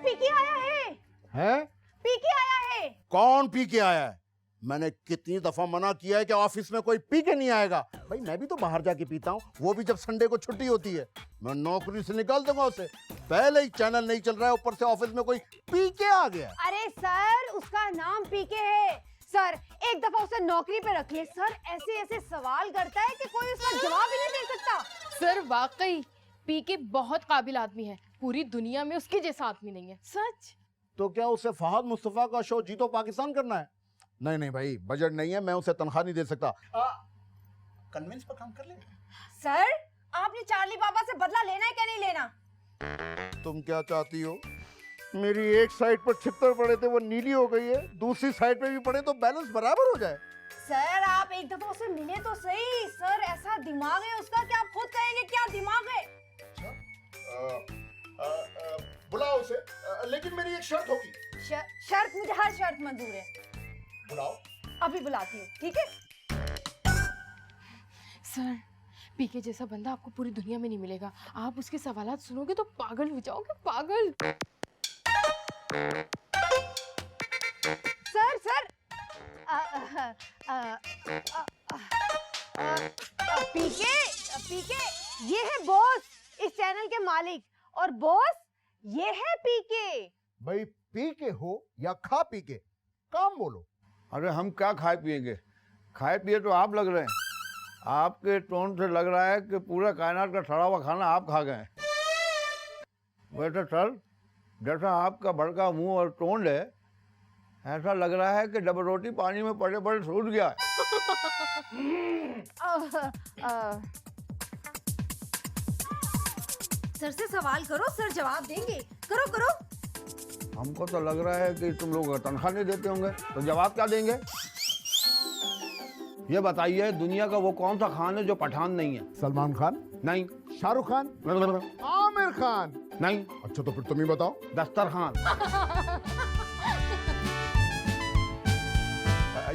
पी के आया है। हैं? पी के आया है। कौन पी के आया है? मैंने कितनी दफा मना किया है कि ऑफिस में कोई पी के नहीं आएगा। भाई मैं भी तो बाहर जाके पीता हूँ, वो भी जब संडे को छुट्टी होती है। मैं नौकरी से निकाल दूंगा उसे। पहले ही चैनल नहीं चल रहा है, ऊपर से ऑफिस में कोई पी के आ गया। अरे सर, उसका नाम पीके है। सर, एक दफा उसे नौकरी पे रखिए। सर ऐसे ऐसे सवाल करता है कि कोई उसका जवाब ही नहीं दे सकता। सर वाकई पीके बहुत काबिल आदमी है, पूरी दुनिया में उसके जैसा आदमी नहीं है, सच। तो क्या उसे फहद मुस्तफा का शो जीतो पाकिस्तान करना है? नहीं नहीं भाई, बजट नहीं है, मैं उसे तनख्वाह नहीं दे सकता। कन्विंस पर काम कर ले। सर, आपने चार्ली बाबा से बदला लेना है क्या नहीं लेना? तुम क्या चाहती हो? मेरी एक साइड पर छितर पड़े थे, वो नीली हो गई है, दूसरी साइड पे भी पड़े तो बैलेंस बराबर हो जाए। सर आप एक दफा उसे मिले तो सही। सर ऐसा दिमाग है उसका कि आप खुद कहेंगे क्या दिमाग है। बुलाओ उसे, लेकिन मेरी एक शर्त होगी। शर्त? मुझे हर शर्त मंजूर है। बुलाओ। अभी बुलाती हूँ, ठीक है? सर पीके जैसा बंदा आपको पूरी दुनिया में नहीं मिलेगा। आप उसके सवालात सुनोगे तो पागल हो जाओगे, पागल। सर पीके पीके ये है बॉस, इस चैनल के मालिक, और बॉस ये है पीके। भाई पी के हो या खा पी के, काम बोलो। अरे हम क्या खाए पिएंगे? खाए पिए तो आप लग रहे हैं। आपके टोन से लग रहा है कि पूरा कायनात का सड़ा हुआ खाना आप खा गए। वैसे सर, जैसा आपका भड़का मुंह और टोन है, ऐसा लग रहा है कि डबल रोटी पानी में पड़े पड़े सूख गया है। सर से सवाल करो, सर जवाब देंगे। करो करो। हमको तो लग रहा है कि तुम लोग तनख्वाह नहीं देते होंगे, तो जवाब क्या देंगे? ये बताइए, दुनिया का वो कौन सा खान है जो पठान नहीं है? सलमान खान? नहीं। शाहरुख खान? आमिर खान? नहीं। अच्छा तो फिर तुम ही बताओ। दस्तरखान।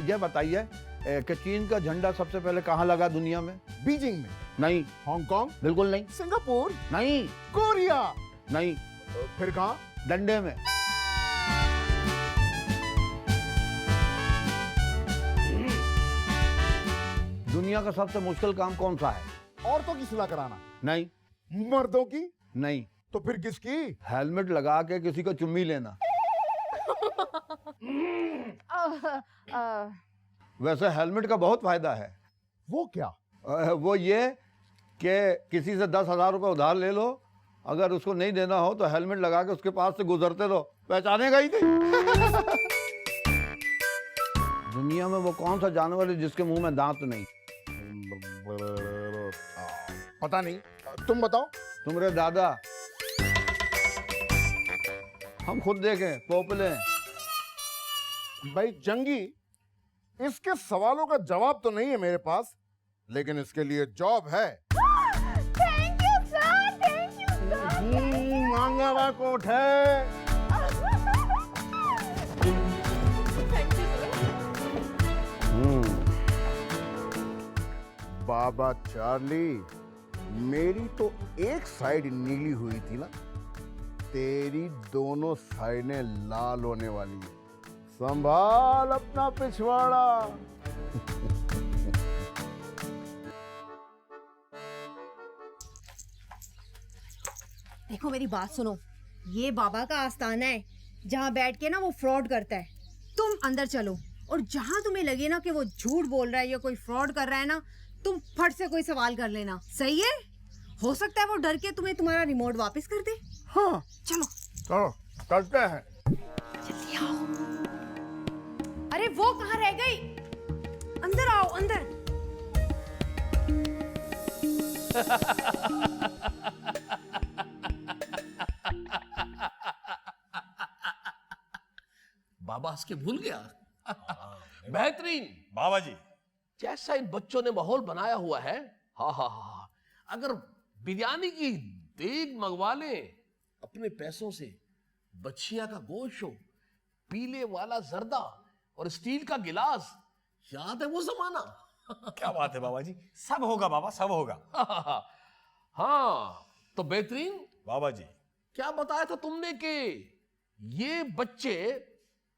ये बताइए कि चीन का झंडा सबसे पहले कहाँ लगा दुनिया में? बीजिंग में? नहीं। हांगकांग? बिल्कुल नहीं। सिंगापुर? नहीं। कोरिया? नहीं। फिर कहाँ? डंडे में। दुनिया का सबसे मुश्किल काम कौन सा है? औरतों की सुलह कराना? नहीं। मर्दों की? नहीं। तो फिर किसकी? हेलमेट लगा के किसी को चुम्मी लेना। वैसे हेलमेट का बहुत फायदा है। वो क्या? वो ये कि किसी से 10,000 रुपये उधार ले लो, अगर उसको नहीं देना हो तो हेलमेट लगा के उसके पास से गुजरते रहो, पहचानेगा ही नहीं। दुनिया में वो कौन सा जानवर है जिसके मुंह में दांत नहीं? पता नहीं, तुम बताओ। तुम्हारे दादा। हम खुद देखें, पोपले। भाई जंगी, इसके सवालों का जवाब तो नहीं है मेरे पास, लेकिन इसके लिए जॉब है। Thank you sir, thank you sir. मांगा हुआ कोट है। बाबा चार्ली, मेरी तो एक साइड नीली हुई थी ना, तेरी दोनों साइडें लाल होने वाली है। संभाल अपना पिछवाड़ा। देखो मेरी बात सुनो, ये बाबा का आस्थाना है जहाँ बैठ के ना वो फ्रॉड करता है। तुम अंदर चलो और जहाँ तुम्हें लगे ना कि वो झूठ बोल रहा है या कोई फ्रॉड कर रहा है ना, तुम फट से कोई सवाल कर लेना, सही है? हो सकता है वो डर के तुम्हें तुम्हारा रिमोट वापस कर दे। हाँ चलो चलो करते हैं। जल्दी आओ। अरे वो कहाँ रह गई? अंदर आओ, अंदर। बाबा हंस के भूल गया। बेहतरीन बाबा जी। जैसा इन बच्चों ने माहौल बनाया हुआ है, हाँ हाँ हाँ, अगर बिरयानी की देग मंगवा ले अपने पैसों से, बछिया का गोश्त हो, पीले वाला जर्दा और स्टील का गिलास, याद है वो जमाना? क्या बात है बाबा जी, सब होगा बाबा, सब होगा। हाँ तो बेहतरीन बाबा जी। क्या बताया था तुमने कि ये बच्चे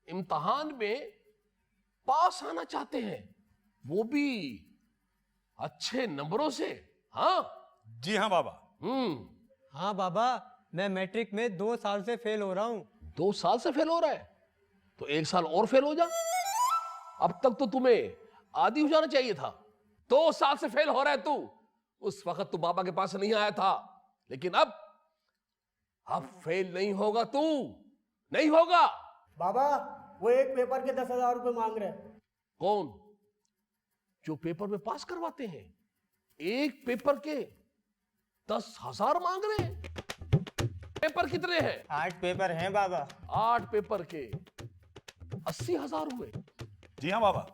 इम्तिहान में पास आना चाहते हैं, वो भी अच्छे नंबरों से। हाँ जी हाँ बाबा। हाँ बाबा, मैं मैट्रिक में 2 साल से फेल हो रहा हूँ। 2 साल से फेल हो रहा है तो 1 साल और फेल हो जा। अब तक तो तुम्हें आदी हो जाना चाहिए था। 2 साल से फेल हो रहा है तू। उस वक्त तू बाबा के पास नहीं आया था, लेकिन अब फेल नहीं होगा तू, नहीं होगा। बाबा, वो एक पेपर के 10,000 रुपए मांग रहे हैं। कौन? जो पेपर में पास करवाते हैं। एक पेपर के 10,000 मांग रहे हैं। पेपर कितने हैं? 8 पेपर हैं बाबा। 8 पेपर के 80,000 हुए। जी हाँ बाबा।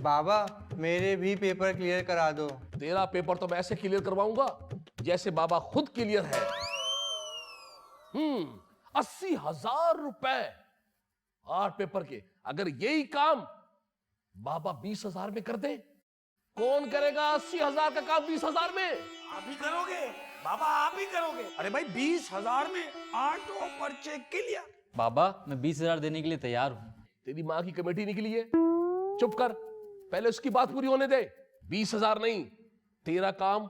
बाबा, मेरे भी पेपर क्लियर करा दो। तेरा पेपर तो मैं ऐसे क्लियर करवाऊंगा जैसे बाबा खुद क्लियर है। 80,000 रुपए 8 पेपर के। अगर यही काम बाबा 20,000 में कर दे, कौन करेगा 80,000 का काम 20,000 में? आप ही करोगे बाबा, आप ही करोगे। अरे भाई 20,000 में 8 पर्चे क्लियर। बाबा, मैं 20,000 देने के लिए तैयार हूँ। तेरी माँ की कमेटी निकली है। चुप कर, पहले उसकी बात पूरी होने दे। 20,000 नहीं, तेरा काम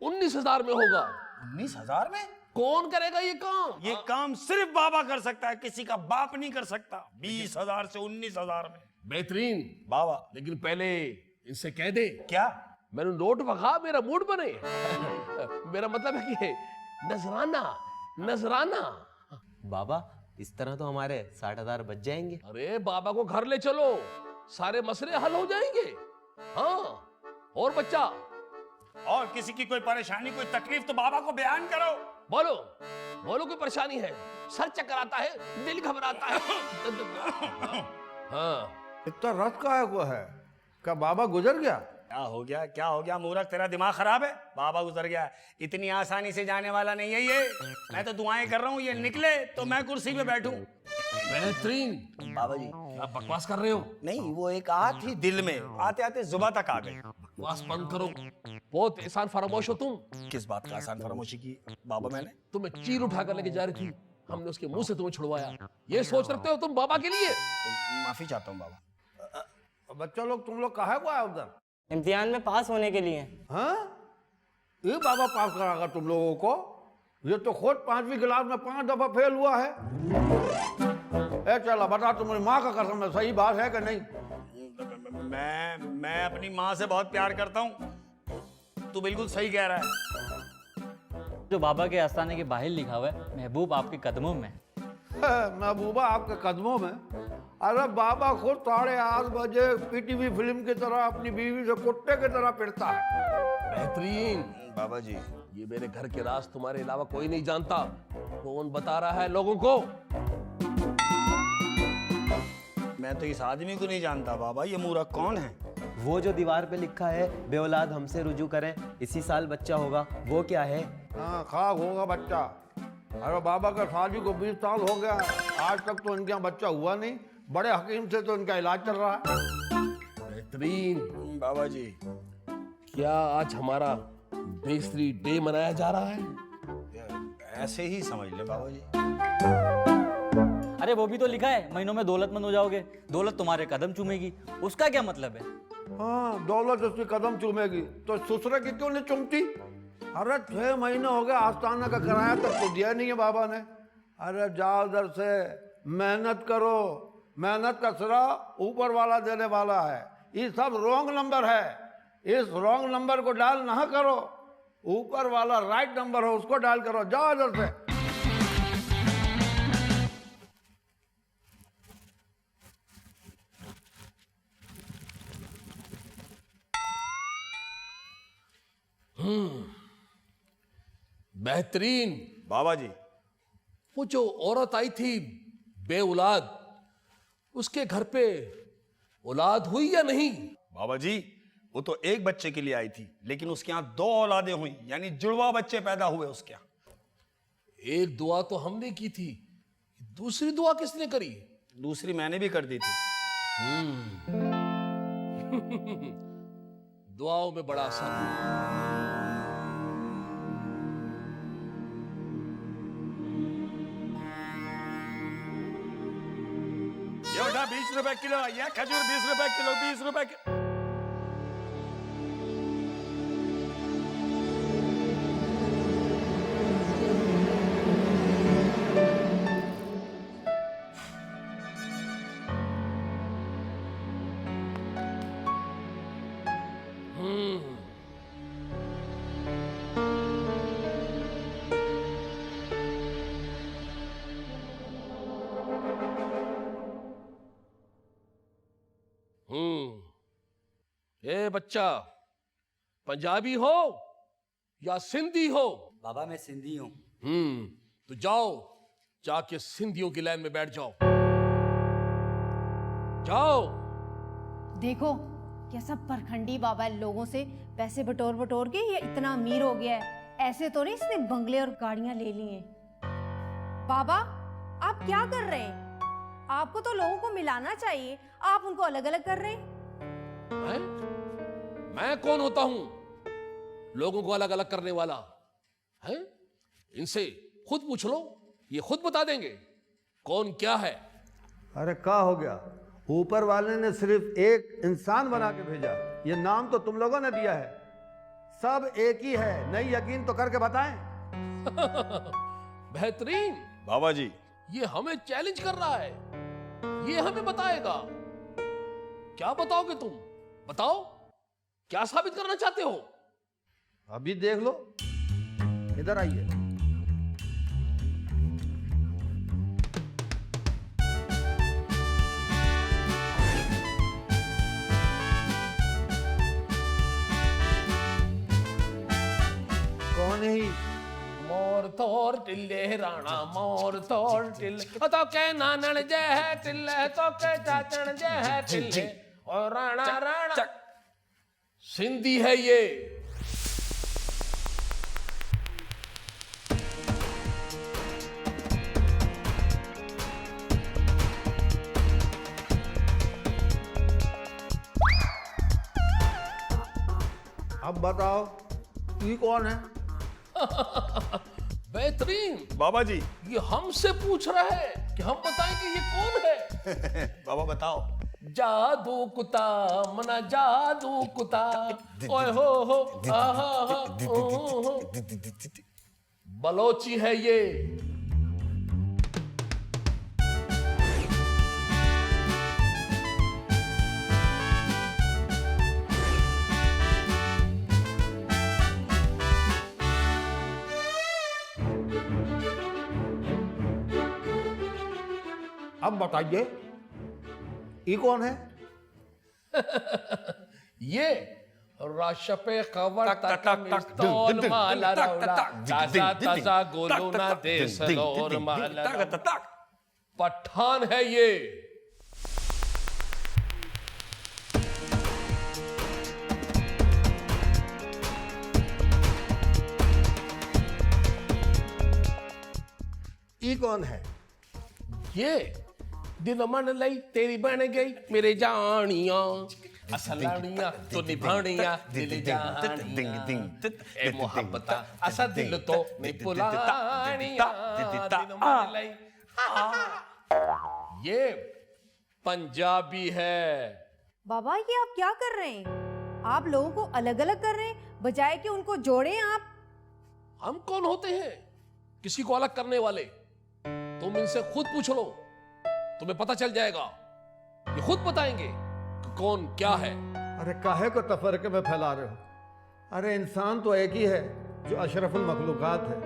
19,000 में होगा। 19,000 में? कौन करेगा ये काम? ये काम सिर्फ बाबा कर सकता है, किसी का बाप नहीं कर सकता। 20,000 से 19,000 में। बेहतरीन बाबा। लेकिन पहले इनसे कह दे। क्या? मैंने नोट वखा, मेरा मूड बने। मेरा मतलब है कि नजराना नजराना। बाबा, इस तरह तो हमारे 60,000 बच जाएंगे। अरे बाबा को घर ले चलो, सारे मसले हल हो जाएंगे। हाँ, और बच्चा, और किसी की कोई परेशानी, कोई तकलीफ तो बाबा को बयान करो। बोलो बोलो, कोई परेशानी है? सर चक्कर आता है, दिल घबराता है। हाँ, इतना रस काहे को है? क्या बाबा गुजर गया? क्या हो गया मूर्ख, तेरा दिमाग खराब है? बाबा गुजर गया। इतनी आसानी से जाने वाला नहीं है ये। मैं तो दुआएं कर रहा हूँ ये निकले तो मैं कुर्सी पे बैठूं। बेहतरीन। बाबा जी, आप बकवास कर रहे हो? नहीं, वो एक आत ही दिल में, आते आते जुबां तक आ गई। बकवास बंद करो। बहुत एहसान फरामोश हो तुम। किस बात का एहसान फरामोशी की बाबा? मैंने तुम्हें चील उठाकर लेके जा रही थी, हमने उसके मुंह से तुम्हें छुड़वाया। ये सोच रखते हो तुम बाबा के लिए? माफी चाहता हूँ बाबा। बच्चा लोग, तुम लोग कहाँ को आए उधर? इम्तिहान में पास होने के लिए। हाँ, ये बाबा पास करागा तुम लोगों को? ये तो खुद 5वीं क्लास में 5 दफा फेल हुआ है। ए चला बता, तुम्हारी माँ का कसम है, सही बात है कि नहीं? मैं अपनी माँ से बहुत प्यार करता हूँ। तू बिल्कुल सही कह रहा है। जो बाबा के आस्थाने के बाहर लिखा हुआ है, महबूब आपके कदमों में। महबूबा आपके कदमों में? अरे बाबा खुद 8:30 बजे पीटीवी फिल्म की तरह अपनी बीवी से कुत्ते की तरह पिटता है। बेहतरीन। बाबा जी, ये मेरे घर के राज तुम्हारे अलावा कोई नहीं जानता। कौन बता रहा है लोगों को? मैं तो इस आदमी को नहीं जानता बाबा। ये मूर्ख कौन है? वो जो दीवार पे लिखा है, बेऔलाद हमसे रुजू करें, इसी साल बच्चा होगा, वो क्या है? हाँ, खाक होगा बच्चा। अरे बाबा का शादी को 20 साल हो गया, आज तक तो इनके यहाँ बच्चा हुआ नहीं। बड़े हकीम से तो इनका इलाज चल रहा है। बेहतरीन। बाबा जी, क्या आज हमारा बेसरी डे मनाया जा रहा है? ऐसे ही समझ ले बाबा जी। अरे वो भी तो लिखा है, महीनों में दौलतमंद हो जाओगे, दौलत तुम्हारे कदम चूमेगी। उसका क्या मतलब है? हाँ, दौलत उसकी कदम चूमेगी तो ससुरे की क्यों नहीं चूमती? अरे 6 महीने हो गए, आस्थाना का किराया तक तो दिया नहीं है बाबा ने। अरे जाओ उधर से, मेहनत करो। मेहनत का सिरा ऊपर वाला देने वाला है। ये सब रॉन्ग नंबर है। इस रॉन्ग नंबर को डायल ना करो। ऊपर वाला राइट नंबर हो, उसको डायल करो। जाओ उधर से। बेहतरीन। बाबा जी, वो जो औरत आई थी बेऔलाद, उसके घर पे औलाद हुई या नहीं? बाबा जी, वो तो एक बच्चे के लिए आई थी, लेकिन उसके यहाँ 2 औलादें हुई, यानी जुड़वा बच्चे पैदा हुए उसके यहाँ। एक दुआ तो हमने की थी, दूसरी दुआ किसने करी? दूसरी मैंने भी कर दी थी। दुआओं में बड़ा असर। ये उठा खीरा 20 रुपए किलो, ये खजूर 20 रुपए किलो, 20 रुपए किलो। ए बच्चा, पंजाबी हो या सिंधी हो? बाबा मैं सिंधी हूँ। तो जाओ, जाके सिंधियों की लाइन में बैठ जाओ। जाओ। देखो कैसा परखंडी बाबा है, लोगों से पैसे बटोर बटोर के ये इतना अमीर हो गया है। ऐसे तो नहीं इसने बंगले और गाड़ियां ले ली हैं। बाबा आप क्या कर रहे हैं? आपको तो लोगों को मिलाना चाहिए, आप उनको अलग अलग कर रहे हैं। मैं कौन होता हूं लोगों को अलग अलग करने वाला है? इनसे खुद पूछ लो, ये खुद बता देंगे कौन क्या है। अरे क्या हो गया? ऊपर वाले ने सिर्फ एक इंसान बना के भेजा, ये नाम तो तुम लोगों ने दिया है। सब एक ही है, नहीं यकीन तो करके बताएं। बेहतरीन बाबा जी, ये हमें चैलेंज कर रहा है, ये हमें बताएगा। क्या बताओगे तुम? बताओ, क्या साबित करना चाहते हो? अभी देख लो, इधर आइए। कौन है? मोर तोर टिल्ले राणा मोर तोर टिल्ले तो के नानन जय है टिल्ले तो के चाचन जय है टिल्ले और राणा राणा। सिंधी है ये। अब बताओ ये कौन है? बेहतरीन बाबा जी, ये हमसे पूछ रहा है कि हम बताएं कि ये कौन है। बाबा बताओ। जादू कुत्ता मना जादू कुत्ता, ओए हो आहा हो। बलोची है ये। अब बताइए ये कौन है? ये राशपे खबर तक माला रौला ताजा ताजा गोलूना देश और माला पठान है ये। ये कौन है? ये दिल मन लई तेरी बन गई मेरे जानिया असलानिया तो निभानिया दिल जानिया ए मोहब्बता असा दिल तो निपुलानिया दिल मन लई। ये पंजाबी है। बाबा ये आप क्या कर रहे हैं? आप लोगों को अलग अलग कर रहे हैं बजाय कि उनको जोड़ें। आप हम कौन होते हैं किसी को अलग करने वाले? तुम इनसे खुद पूछ लो, तुम्हें पता चल जाएगा। ये खुद बताएंगे कि कौन क्या है। अरे काहे को तफरके में फैला रहे हो? अरे इंसान तो एक ही है जो अशरफुल मखलूकात है।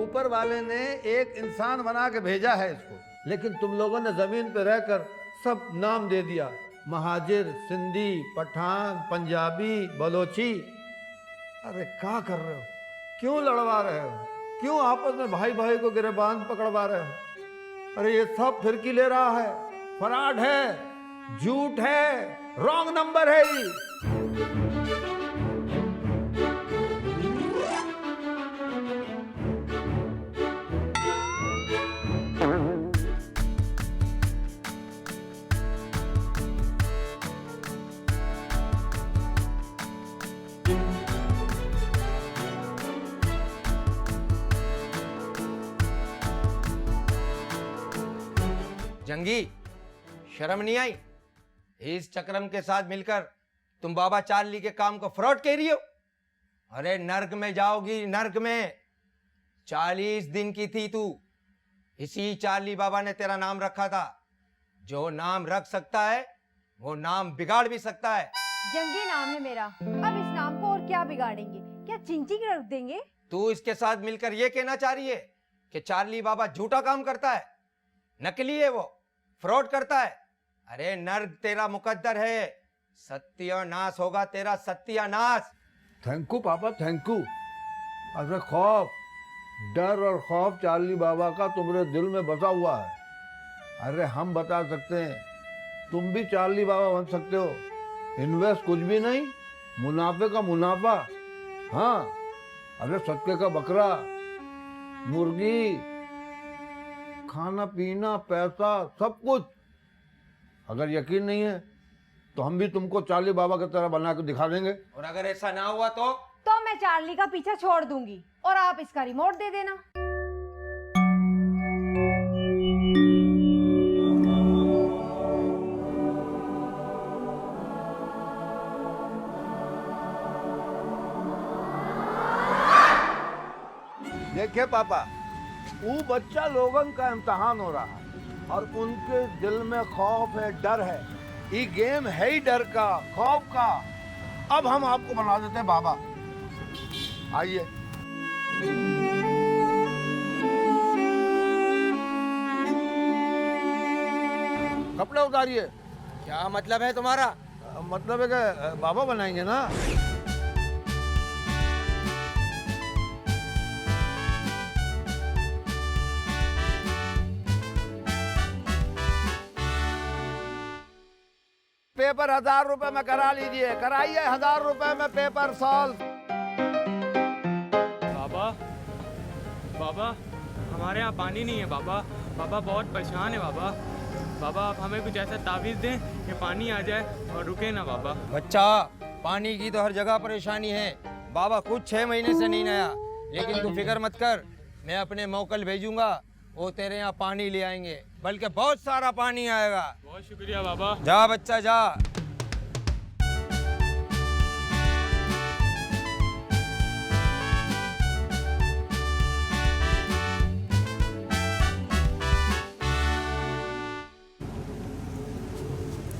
ऊपर वाले ने एक इंसान बना के भेजा है इसको, लेकिन तुम लोगों ने जमीन पे रहकर सब नाम दे दिया। महाजिर, सिंधी, पठान, पंजाबी, बलोची। अरे क्या कर रहे हो? क्यों लड़वा रहे हो? क्यों आपस में भाई भाई को गिरबान पकड़वा रहे हो? अरे ये सब फिरकी ले रहा है, फराड है, झूठ है, रॉन्ग नंबर है ये। जंगी शर्म नहीं आई? इस चक्रम के साथ मिलकर तुम बाबा चार्ली के काम को फ्रॉड कह रही हो। अरे नर्क में जाओगी, नर्क में। 40 दिन की थी तू, इसी चार्ली बाबा ने तेरा नाम रखा था। जो नाम रख सकता है वो नाम बिगाड़ भी सकता है। जंगी नाम है मेरा, अब इस नाम को और क्या बिगाड़ेंगे? क्या चिंची रख देंगे? तू इसके साथ मिलकर ये कहना चाह रही है कि चार्ली बाबा झूठा काम करता है, नकली है, वो फ्रॉड करता है। अरे नर्क तेरा मुकद्दर है, सत्यानाश होगा तेरा, सत्यानाश। थैंक यू पापा, थैंक यू। अरे खौफ, डर और खौफ चार्ली बाबा का तुम्हारे दिल में बसा हुआ है। अरे हम बता सकते हैं, तुम भी चार्ली बाबा बन सकते हो। इन्वेस्ट कुछ भी नहीं, मुनाफे का मुनाफा। हाँ, अरे सदके का बकरा, मुर्गी, खाना पीना, पैसा, सब कुछ। अगर यकीन नहीं है तो हम भी तुमको चार्ली बाबा की तरह बना के दिखा देंगे। और अगर ऐसा ना हुआ तो मैं चार्ली का पीछा छोड़ दूंगी और आप इसका रिमोट दे देना। देखिए पापा, वो बच्चा लोगन का इम्तहान हो रहा है और उनके दिल में खौफ है, डर है। ये गेम है ही डर का, खौफ का। अब हम आपको बना देते हैं बाबा। आइए। कपड़े उतारिए। क्या मतलब है तुम्हारा? मतलब है कि बाबा बनाएंगे ना। पेपर 1000 रुपए में करा लीजिए, कराइए 1000 रुपए में पेपर सॉल्व। बाबा, बाबा, हमारे यहाँ पानी नहीं है बाबा। बाबा बहुत परेशान है बाबा। बाबा आप हमें कुछ ऐसा तावीज़ दें कि पानी आ जाए और रुके ना बाबा। बच्चा, पानी की तो हर जगह परेशानी है। बाबा खुद 6 महीने से नहीं नया, लेकिन तू फिक्र मत कर, मैं अपने मोकल भेजूंगा, वो तेरे यहाँ पानी ले आएंगे, बल्कि बहुत सारा पानी आएगा। बहुत शुक्रिया बाबा। जा बच्चा जा।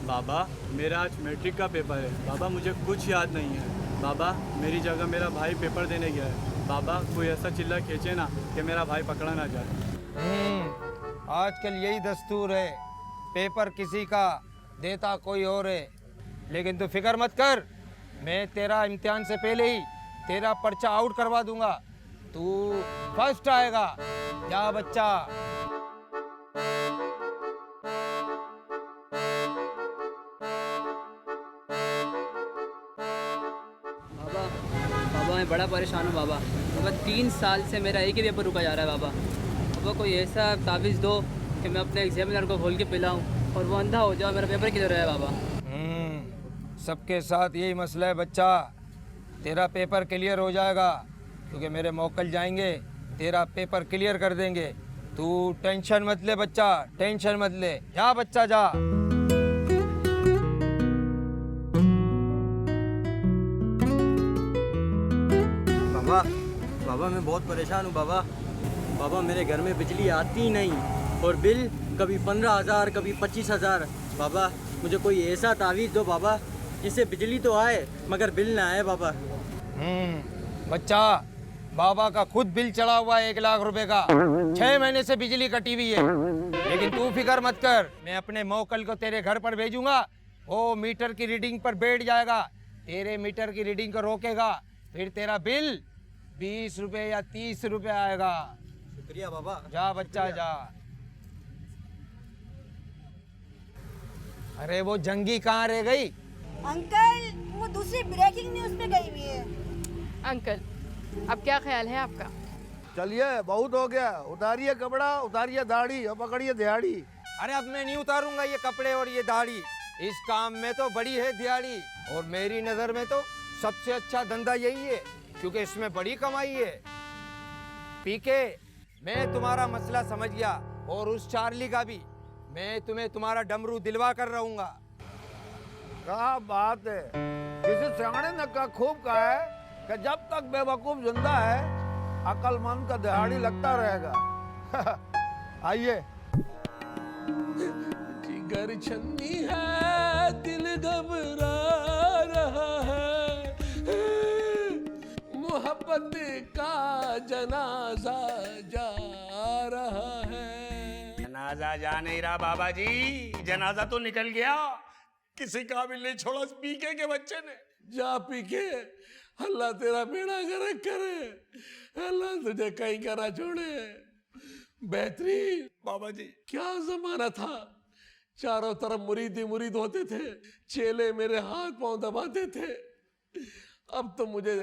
बाबा मेरा आज मैट्रिक का पेपर है बाबा, मुझे कुछ याद नहीं है बाबा। मेरी जगह मेरा भाई पेपर देने गया है बाबा। कोई ऐसा चिल्ला खींचे ना कि मेरा भाई पकड़ा ना जाए। आजकल यही दस्तूर है, पेपर किसी का देता कोई और है। लेकिन तू फिक्र मत कर, मैं तेरा इम्तिहान से पहले ही तेरा पर्चा आउट करवा दूंगा, तू फर्स्ट आएगा। जा बच्चा। बाबा मैं बड़ा परेशान हूँ बाबा। 3 साल से मेरा एक ही पेपर रुका जा रहा है बाबा। बाबा कोई ऐसा तावीज़ दो कि मैं अपने एग्जामिनर को खोल के पिलाऊं और वो अंधा हो जाए, मेरा पेपर किधर है बाबा। सबके साथ यही मसला है बच्चा। तेरा पेपर क्लियर हो जाएगा क्योंकि मेरे मोकल जाएंगे, तेरा पेपर क्लियर कर देंगे। तू टेंशन मत ले बच्चा, टेंशन मत ले। जा बच्चा जा। बाबा, बाबा मैं बहुत परेशान हूँ बाबा। बाबा मेरे घर में बिजली आती ही नहीं और बिल कभी 15,000 कभी 25,000। बाबा मुझे कोई ऐसा तावीज़ दो बाबा जिससे बिजली तो आए मगर बिल ना आए बाबा। बच्चा, बाबा का खुद बिल चढ़ा हुआ है 1 लाख रुपए का। 6 महीने से बिजली कटी हुई है। लेकिन तू फिक्र मत कर, मैं अपने मोकल को तेरे घर पर भेजूंगा, वो मीटर की रीडिंग पर बैठ जाएगा, तेरे मीटर की रीडिंग को रोकेगा, फिर तेरा बिल 20 रुपए या 30 रुपए आएगा। शुक्रिया बाबा। जा बच्चा जा। अरे वो जंगी कहाँ रह गई? अंकल वो दूसरी ब्रेकिंग न्यूज पे गई हुई है। अंकल अब क्या ख्याल है आपका? चलिए बहुत हो गया, उतारिए कपड़ा, उतारिए दाढ़ी और पकड़िए दिहाड़ी। अरे अब मैं नहीं उतारूंगा ये कपड़े और ये दाढ़ी, इस काम में तो बड़ी है दिहाड़ी और मेरी नजर में तो सबसे अच्छा धंधा यही है क्योंकि इसमें बड़ी कमाई है। पीके, मैं तुम्हारा मसला समझ गया और उस चार्ली का भी। मैं तुम्हें तुम्हारा डमरू दिलवा कर रहूंगा। क्या बात है, किसी सियाणे ने का खूब कहा है कि जब तक बेवकूफ जिंदा है अक्लमंद का दिहाड़ी लगता रहेगा। आइए। जिगर छन्नी है, दिल घबरा रहा है, मोहब्बत का जनाजा जा रहा है। जनाजा जा नहीं रहा बाबा जी, जनाजा तो निकल गया, किसी काबिल नहीं छोड़ा पीके के बच्चे ने। जा पीके, अल्लाह तेरा बेड़ा गर्क करे, अल्लाह तुझे कहीं का ना छोड़े। बेहतरीन बाबा जी। क्या जमाना था, चारों तरफ मुरीद ही मुरीद होते थे, चेले मेरे हाथ पांव दबाते थे। अब तो मुझे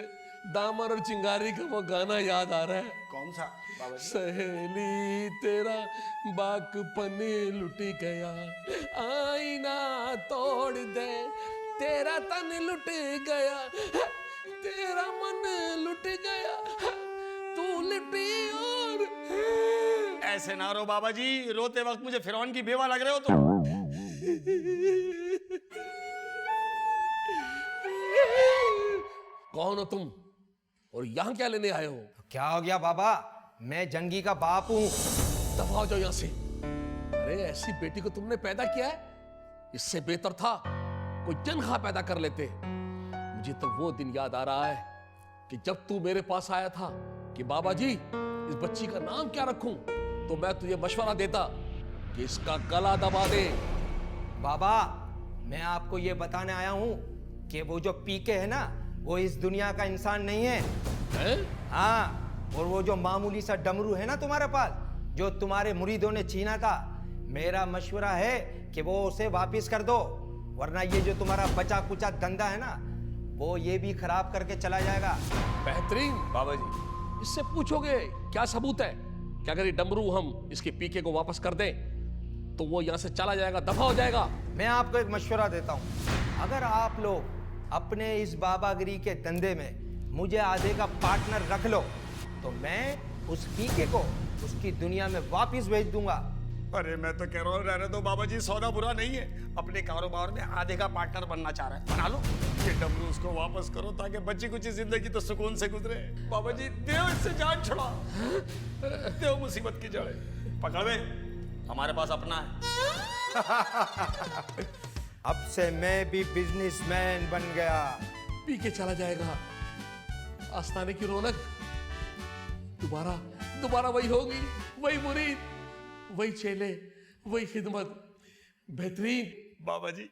दामन और चिंगारी का वो गाना याद आ रहा है। कौन सा बाबा जी? सहेली तेरा बाकपन लुट गया, आईना तोड़ दे, तेरा तन लुट गया, तेरा मन लुट गया, तू लुटी और। ऐसे ना रो बाबा जी, रोते वक्त मुझे फिरौन की बेवा लग रहे हो तुम। कौन हो तुम और यहाँ क्या लेने आए हो? क्या हो गया बाबा, मैं जंगी का बाप हूँ। दफा हो जाओ यहाँ से। अरे ऐसी बेटी को तुमने पैदा किया है, इससे बेहतर था कोई जनखा पैदा कर लेते। मुझे तो वो दिन याद आ रहा है कि जब तू मेरे पास आया था कि बाबा जी इस बच्ची का नाम क्या रखूं, तो मैं तुझे मशवरा देता कि इसका गला दबा दे। बाबा मैं आपको ये बताने आया हूँ कि वो जो पीके है ना, वो इस दुनिया का इंसान नहीं है? हाँ, और वो जो मामूली सा डमरू है ना तुम्हारे पास, जो तुम्हारे मुरीदों ने छीना था, मेरा मशवरा है कि वो उसे वापिस कर दो, वरना ये जो तुम्हारा बचा कुचा धंधा है ना, वो ये भी खराब करके चला जाएगा। बेहतरीन बाबा जी, इससे पूछोगे क्या सबूत है कि अगर ये डमरू हम इसके पीके को वापस कर दें तो वो यहाँ से चला जाएगा, दफा हो जाएगा। मैं आपको एक मशवरा देता हूँ, अगर आप लोग अपने इस बाबागिरी के धंधे में मुझे आधे का पार्टनर रख लो, तो मैं उस पीके को उसकी दुनिया में वापस भेज दूंगा। अरे मैं तो कह रहा हूँ रहने दो बाबा जी, सौदा बुरा नहीं है। अपने कारोबार में आधे का पार्टनर बनना चाह रहा है, बना लो। ये डमरू उसको वापस करो ताकि बच्ची कुछ जिंदगी तो सुकून से गुजरे। बाबा जी देव इससे जान छुड़ा, देव मुसीबत की जड़े। पकड़ में, हमारे पास अपना है। अब से मैं भी बिजनेसमैन बन गया। पी के चला जाएगा, आस्थाने की रौनक दोबारा वही होगी, वही मुरीद, वही चेले, वही खिदमत। बेहतरीन बाबा जी।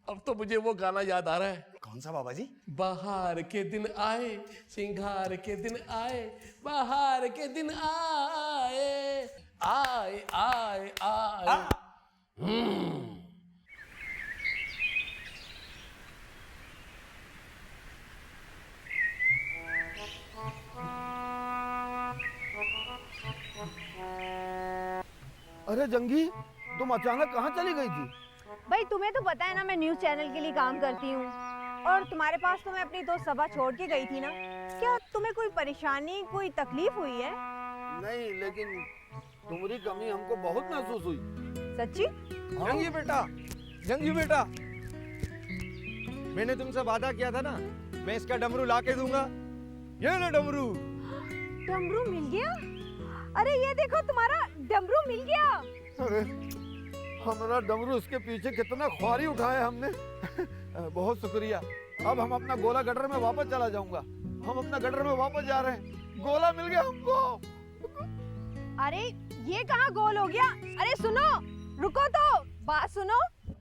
अब तो मुझे वो गाना याद आ रहा है। कौन सा बाबा जी? बाहर के दिन आए, सिंगार के दिन आए, बाहर के दिन आए, आए आए आए। अरे जंगी, तुम अचानक कहाँ चली गई थी? भाई तुम्हें तो पता है ना, मैं न्यूज़ चैनल के लिए काम करती हूँ, और तुम्हारे पास तो मैं अपनी दोस्त सभा छोड़ के गई थी ना। क्या तुम्हें कोई परेशानी, कोई तकलीफ हुई है? नहीं, लेकिन तुम्हारी कमी हमको बहुत महसूस हुई। सच्ची? जंगी बेटा, मैंने तुमसे वादा किया था ना, मैं इसका डमरू ला के दूंगा। ये लो डमरू। डमरू मिल गया? अरे ये देखो, तुम्हारा डमरू मिल गया। अरे हमारा डमरू, उसके पीछे कितना ख्वारी उठाया हमने। बहुत शुक्रिया। अब हम अपना गोला गटर में वापस चला जाऊंगा। हम अपना गटर में वापस जा रहे हैं, गोला मिल गया हमको। अरे ये कहाँ गोल हो गया? अरे सुनो, रुको तो, बात सुनो।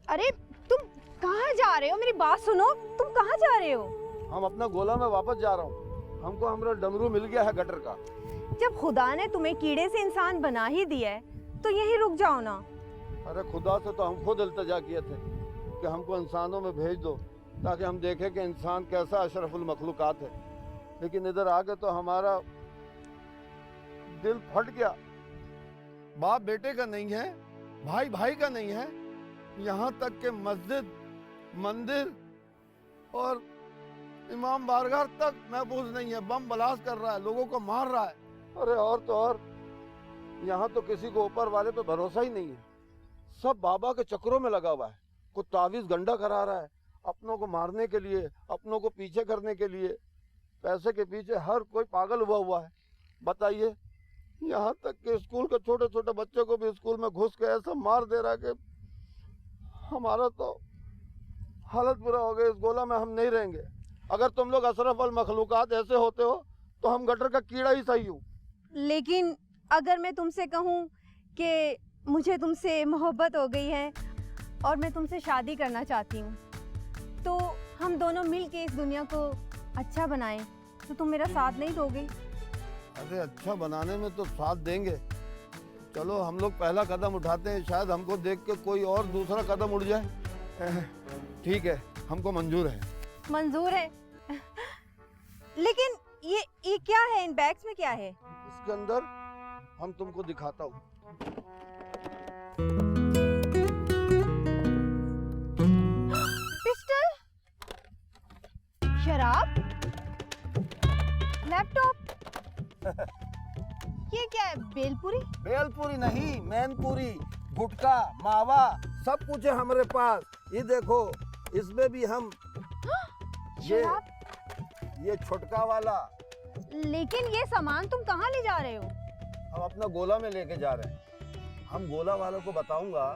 अरे तुम कहाँ जा रहे हो? मेरी बात सुनो, तुम कहाँ जा रहे हो? हम अपना गोला में वापस जा रहा हूँ। हमको हमारा डमरू मिल गया है गटर का। जब खुदा ने तुम्हें कीड़े से इंसान बना ही दिया है, तो यहीं रुक जाओ ना। अरे खुदा से तो हम खुद इल्तिजा किए थे कि हमको इंसानों में भेज दो, ताकि हम देखें कि इंसान कैसा अशरफुल मखलूकात है। लेकिन इधर आके तो हमारा दिल फट गया। बाप बेटे का नहीं है, भाई भाई का नहीं है, यहाँ तक के मस्जिद, मंदिर और इमाम बारगाह तक महफूज नहीं है। बम ब्लास्ट कर रहा है, लोगों को मार रहा है। अरे और तो और, यहाँ तो किसी को ऊपर वाले पे भरोसा ही नहीं है। सब बाबा के चक्करों में लगा हुआ है। कोई तावीज गंडा करा रहा है अपनों को मारने के लिए, अपनों को पीछे करने के लिए। पैसे के पीछे हर कोई पागल हुआ है। बताइए, यहाँ तक कि स्कूल के छोटे छोटे बच्चे को भी स्कूल में घुस के ऐसा मार दे रहा है कि हमारा तो हालत बुरा हो गई। इस गोला में हम नहीं रहेंगे। अगर तुम लोग अशरफ अल मखलूकात ऐसे होते हो तो हम गटर का कीड़ा ही सही हूँ। लेकिन अगर मैं तुमसे कहूँ कि मुझे तुमसे मोहब्बत हो गई है और मैं तुमसे शादी करना चाहती हूँ, तो हम दोनों मिल के इस दुनिया को अच्छा बनाएं, तो तुम मेरा साथ नहीं दोगे? अरे अच्छा बनाने में तो साथ देंगे। चलो हम लोग पहला कदम उठाते हैं, शायद हमको देख के कोई और दूसरा कदम उठ जाए। ठीक है, हमको मंजूर है। मंजूर है। लेकिन ये क्या है? इन बैग्स में क्या है? इसके अंदर हम तुमको दिखाता हूँ। पिस्टल, शराब, लैपटॉप, ये क्या है? बेलपुरी? बेलपुरी नहीं, मैनपुरी, गुटखा, मावा, सब कुछ है हमारे पास। ये देखो, इसमें भी हम ये छुटका वाला। लेकिन ये सामान तुम कहाँ ले जा रहे हो? हम अपना गोला में लेके जा रहे हैं। हम गोला वालों को बताऊंगा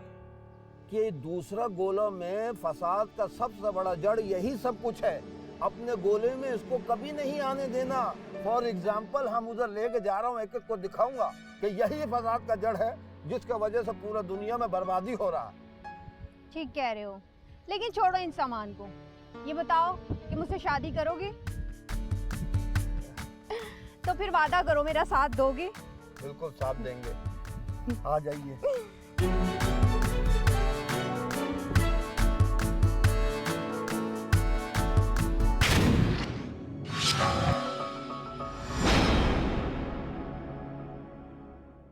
कि दूसरा गोला में फसाद का सबसे बड़ा जड़ यही सब कुछ है। अपने गोले में इसको कभी नहीं आने देना। फॉर एग्जाम्पल, हम उधर लेके जा रहा हूँ, एक एक को दिखाऊंगा कि यही फसाद का जड़ है जिसके वजह से पूरा दुनिया में बर्बादी हो रहा है। ठीक कह रहे हो, लेकिन छोड़ो इन सामान को। ये बताओ कि मुझसे शादी करोगे? तो फिर वादा करो मेरा साथ दोगे? बिल्कुल साथ देंगे। आ जाइए।